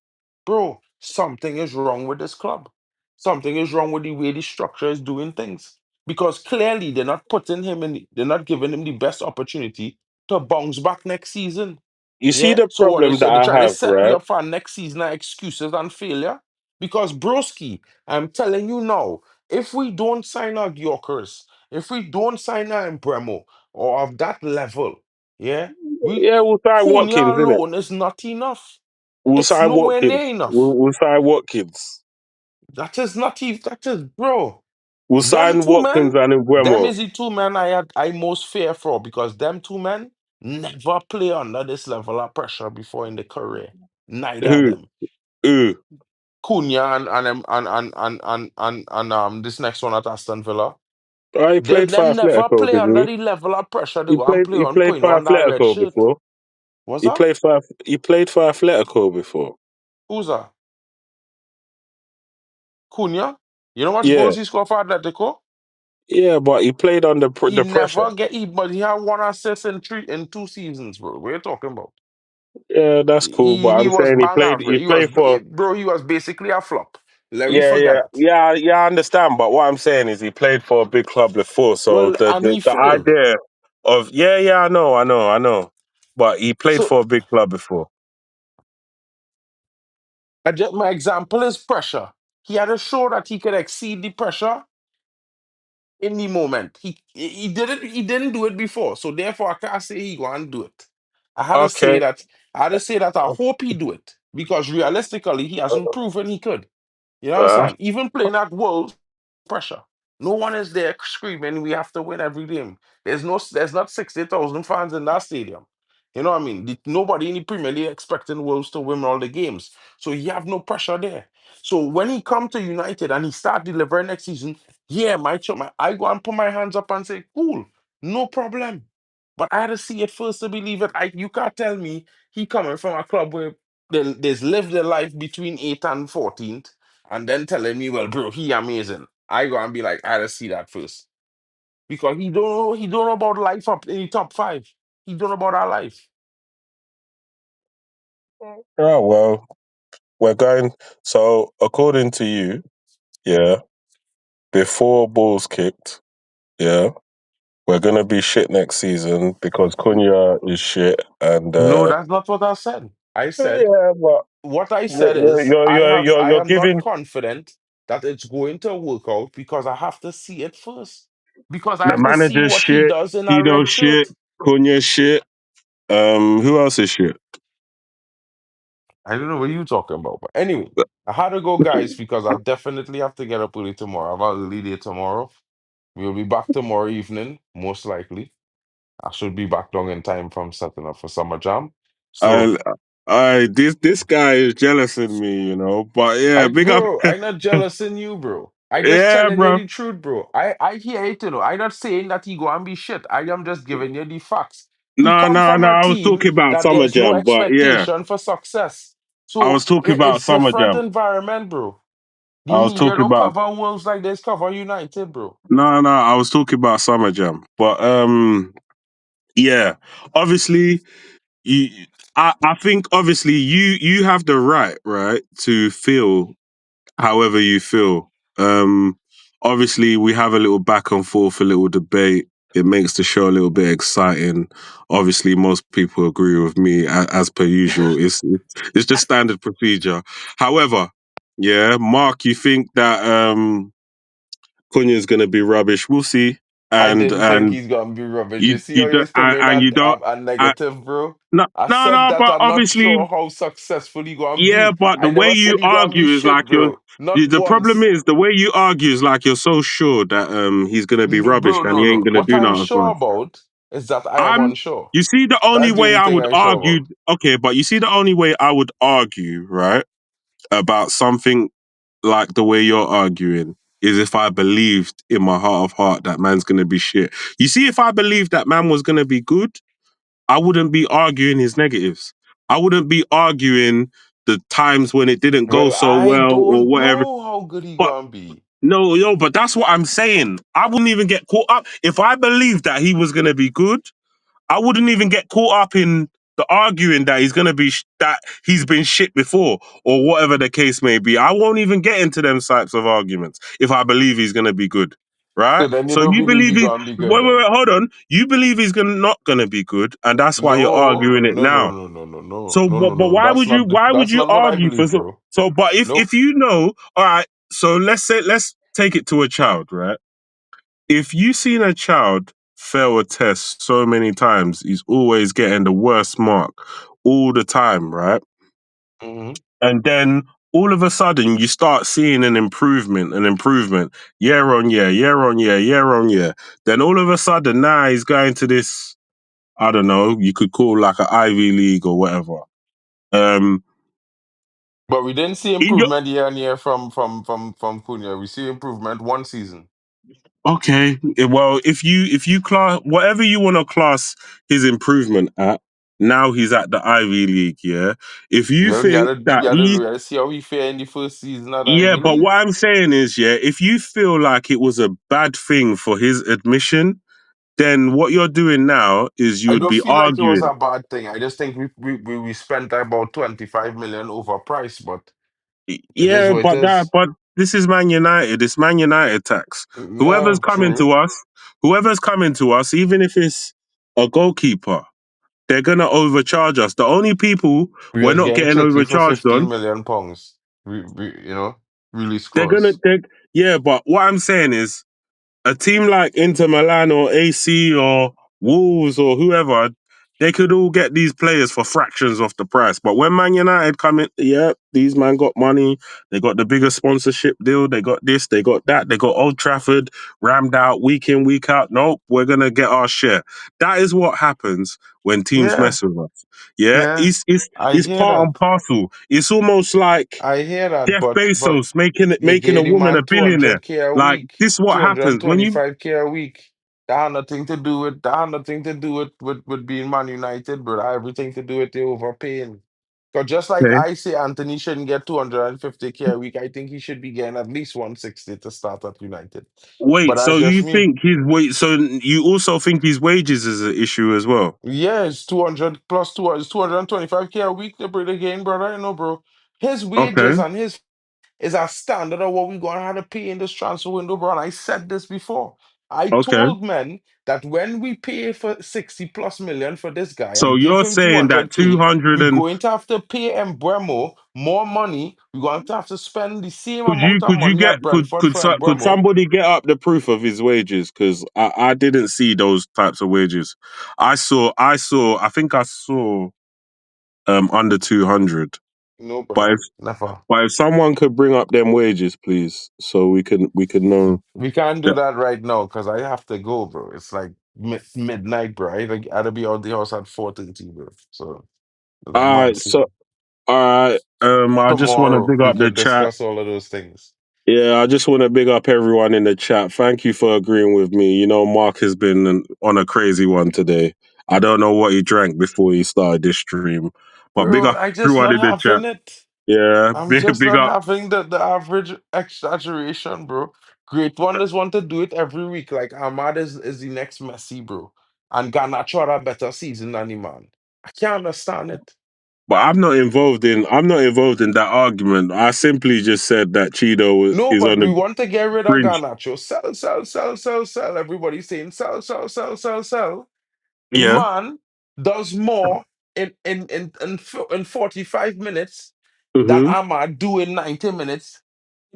bro, something is wrong with this club. Something is wrong with the way the structure is doing things. Because clearly they're not putting him in, they're not giving him the best opportunity to bounce back next season. You see Yeah. the So what they problem that so they're I trying to have, set me right? up for next season of excuses and failure. Because broski, I'm telling you now, if we don't sign our Gyokeres, if we don't sign our Embremo or of that level, yeah, we Yeah, we'll sign Cunha Watkins, innit? alone is not enough. We'll It's sign nowhere Watkins. near enough. We'll sign Watkins. That is not even that is bro. We'll Them sign two Watkins men, and them Nguemo. is the two men I most fear for because them two men. never play under this level of pressure before in the career. Neither of Who? them. Who? Cunha and this next one at Aston Villa. Oh, he played for Them never Atletico, play didn't under he? the level of pressure they go and play He on played putting for on that red Atletico shirt. before. What's that? He played for Atletico before. Who's that? Cunha? You know how much Yeah, goals he scored for Atletico? yeah, but he played under He the pressure. never but he had one assist in 2 seasons, bro. What are you talking about? Yeah, that's cool. But He I'm was saying bang average. he played for. Bro, he was basically a flop. Let me Yeah, forget yeah, it. yeah, yeah. I understand, but what I'm saying is he played for a big club before, so Well, and he the failed. idea of yeah, I know, but he played So for a big club before. my example is pressure. He had to show that he could exceed the pressure in the moment. He didn't do it before. So therefore I can't say he gonna do it. I had to say Okay, that I hope he do it. Because realistically he hasn't proven he could. You uh, understand? Even playing at Wolves, pressure. No one is there screaming, we have to win every game. There's not 60,000 fans in that stadium. You know what I mean? Nobody in the Premier League expecting Wolves to win all the games. So you have no pressure there. So when he come to United and he start delivering next season, yeah, I go and put my hands up and say, cool, no problem. But I had to see it first to believe it. You can't tell me he coming from a club where there's lived their life between 8th and 14th and then telling me, well, bro, he amazing. I go and be like, I had to see that first. Because he don't know about life up in the top five. He don't know about our life. oh well, we're going. So according to you, yeah, before balls kicked, yeah, we're gonna be shit next season because Cunha is shit, and No, that's not what I said. I said yeah, but what I said is I you're am not giving confident that it's going to work out because I have to see it first. Because I the have to see manager what he shit, does in a Tito red shit, shirt. Cunha shit. Who else is shit? I don't know what you're talking about. But anyway, I had to go, guys, because I definitely have to get up early tomorrow. I have an early day tomorrow. We'll be back tomorrow evening, most likely. I should be back down in time from setting up for Summer Jam. So, I, this guy is jealous in me, you know. But yeah, big up. bro, I'm not jealous in you, bro. I just Yeah, telling you bro. the truth, bro. I hear it, you know. I'm not saying that he go and be shit. I am just giving you the facts. He No, come no, from no. a I was team talking about that Summer there's no Jam, but yeah, expectation for success. I was So talking about it's Summer different Jam. environment, bro. The I was media talking don't about cover Wolves like this, cover United, bro. no, no. I was talking about Summer Jam, but yeah. Obviously, you. I think obviously you have the right, to feel however you feel. Obviously, we have a little back and forth, a little debate. It makes the show a little bit exciting. Obviously, most people agree with me as per usual. It's just standard procedure. However, yeah, Mark, you think that Cunha is going to be rubbish? We'll see. I didn't think And he's gonna be rubbish. You see you how don't he's coming and you don't. at Uh, negative, bro? no, I no, said no. that But I'm not obviously, sure how successful he gonna yeah, be. but the I way never you said he gonna be argue is shit, like bro. Not the problem once. is the way you argue is like you're so sure that he's gonna be No, rubbish bro, and no, he no, ain't no. gonna What do I'm nothing for sure us. about is that I am I'm unsure. you see the only That's the way only I thing would I'm sure argue about. okay, but you see the only way I would argue, right, about something like the way you're arguing is if I believed in my heart of heart that man's gonna be shit. You see, if I believed that man was gonna be good, I wouldn't be arguing his negatives. I wouldn't be arguing the times when it didn't go Well, so I well or don't whatever. know how good he But gonna be. no, but that's what I'm saying. I wouldn't even get caught up. If I believed that he was going to be good, I wouldn't even get caught up in the arguing that he's going to be, that he's been shit before or whatever the case may be. I won't even get into them types of arguments if I believe he's going to be good. Right? So then you So don't you believe believe he he, gonna be good wait, then. hold on. You believe he's not going to be good and that's why you're No, arguing it no, no, now. no, no, no, no, So, no, no, but no. why would That's you not what I argue for believe, bro. but if Nope. you know, all right, so let's take it to a child, right? If you've seen a child fail a test so many times, he's always getting the worst mark all the time, right? Hmm. And then all of a sudden you start seeing an improvement year on year, year on year, year on year. Then all of a sudden now he's going to this I don't know, you could call like an Ivy League or whatever. Um, But we didn't see in your, improvement year on year from Cunha. We see improvement one season. okay, well, if you class whatever you want to class his improvement at, now he's at the Ivy League. Yeah, if you Well, we think gotta we that gotta, we he, gotta see how we fare in the first season at yeah, Ivy but League. what I'm saying is, yeah, if you feel like it was a bad thing for his admission, then what you're doing now is you I would don't be feel like it was arguing. a bad thing. I just think we spent about 25 million overpriced, but it is Yeah, what it is. but this is Man United. It's Man United tax. Whoever's Yeah, coming true. to us, whoever's coming to us, even if it's a goalkeeper, they're gonna overcharge us. The only people We we're was not getting getting 30 for overcharged 15 on, million pounds. Really they're gonna scores. take. Yeah, but what I'm saying is, a team like Inter Milan or AC or Wolves or whoever, they could all get these players for fractions of the price. But when Man United come in, yeah, these man got money. They got the biggest sponsorship deal. They got this. They got that. They got Old Trafford rammed out week in, week out. Nope, we're gonna get our share. That is what happens when teams Yeah, mess with us. Yeah, yeah. I it's hear part and that. parcel. It's almost like I hear that, Jeff but Bezos making you making a gave the woman a man billionaire. 200K a Like week, this, is what happens when you. 225K a week. That had nothing to do with being Man United, but everything to do with the overpaying. Because just like Okay. I say Anthony shouldn't get 250K a week, I think he should be getting at least 160 to start at United. But Wait, that's so just you me. think his wait? So you also think his wages is an issue as well? Yeah, it's 200 plus two. It's 225K a week to bring the game, brother. You know, bro. His wages Okay, and his is a standard of what we're going to have to pay in this transfer window, bro. And I said this before. I okay. told men that when we pay for 60 plus million for this guy So and give you're him saying that 200K, 200 we're and going to have to pay Embremo more money. We're going to have to spend the same could you amount of could you money get at Brentford for could Embremo. somebody get up the proof of his wages? Because I didn't see those types of wages. I think I saw under 200. No, But brother. Never. if someone could bring up them wages, please, so we can know We can't do that. that right now because I have to go, bro. It's like midnight, bro. I had to be out the house at 4:30, bro. So it's All mad right, soon. so all right. I just want to Tomorrow big we up the could chat. discuss all of those things. Yeah, I just want to big up everyone in the chat. Thank you for agreeing with me. You know, Mark has been on a crazy one today. I don't know what he drank before he started this stream, but big Bro, up I just everyone not in the chat. having it. Yeah, I'm big, just big not up. having the average exaggeration, bro. Great wonders want to do it every week. Like Ahmad is the next Messi, bro. And Garnacho had a better season than him, man. I can't understand it. But I'm not involved in that argument. I simply just said that Cheeto No, is but on the we want to get rid of fringe. Garnacho. Sell, sell, sell, sell, sell. Everybody's saying sell, sell, sell, sell, sell. The Yeah. man does more in 45 minutes than Mm-hmm. Ahmad do in 90 minutes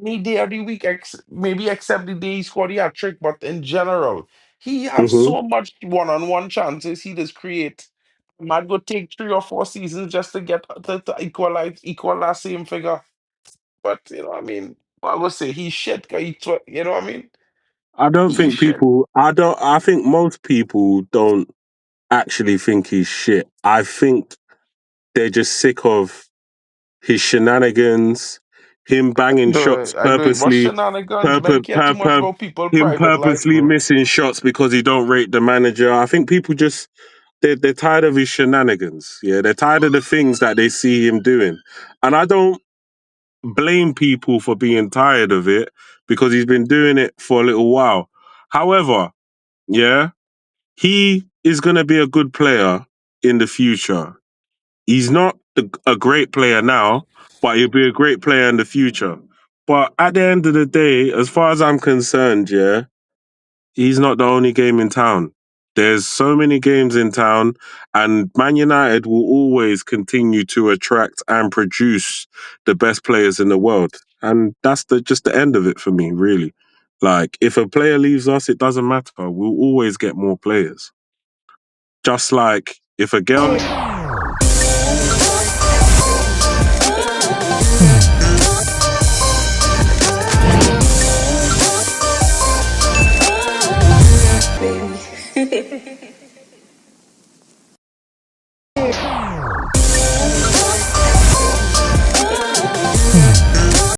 any day of the week, maybe except the day he scored the hat trick, but in general, he has Mm-hmm. so much one-on-one chances he does create. Might go take 3 or 4 seasons just to get to equal that same figure. But you know what I mean? I would say he's shit. 'Cause you know what I mean? I don't He's think shit. people. I think most people don't actually think he's shit. I think they're just sick of his shenanigans, him banging shots I do it. What purposely, shenanigans? Men purpose, care too much about people' him private life, purposely bro. missing shots because he don't rate the manager. I think people just they're tired of his shenanigans. Yeah, they're tired of the things that they see him doing, and I don't blame people for being tired of it because he's been doing it for a little while. However, yeah, he is going to be a good player in the future. He's not a great player now, but he'll be a great player in the future. But at the end of the day, as far as I'm concerned, yeah, he's not the only game in town. There's so many games in town, and Man United will always continue to attract and produce the best players in the world. And that's just the end of it for me, really. Like, if a player leaves us, it doesn't matter. We'll always get more players. Just like if a girl Baby.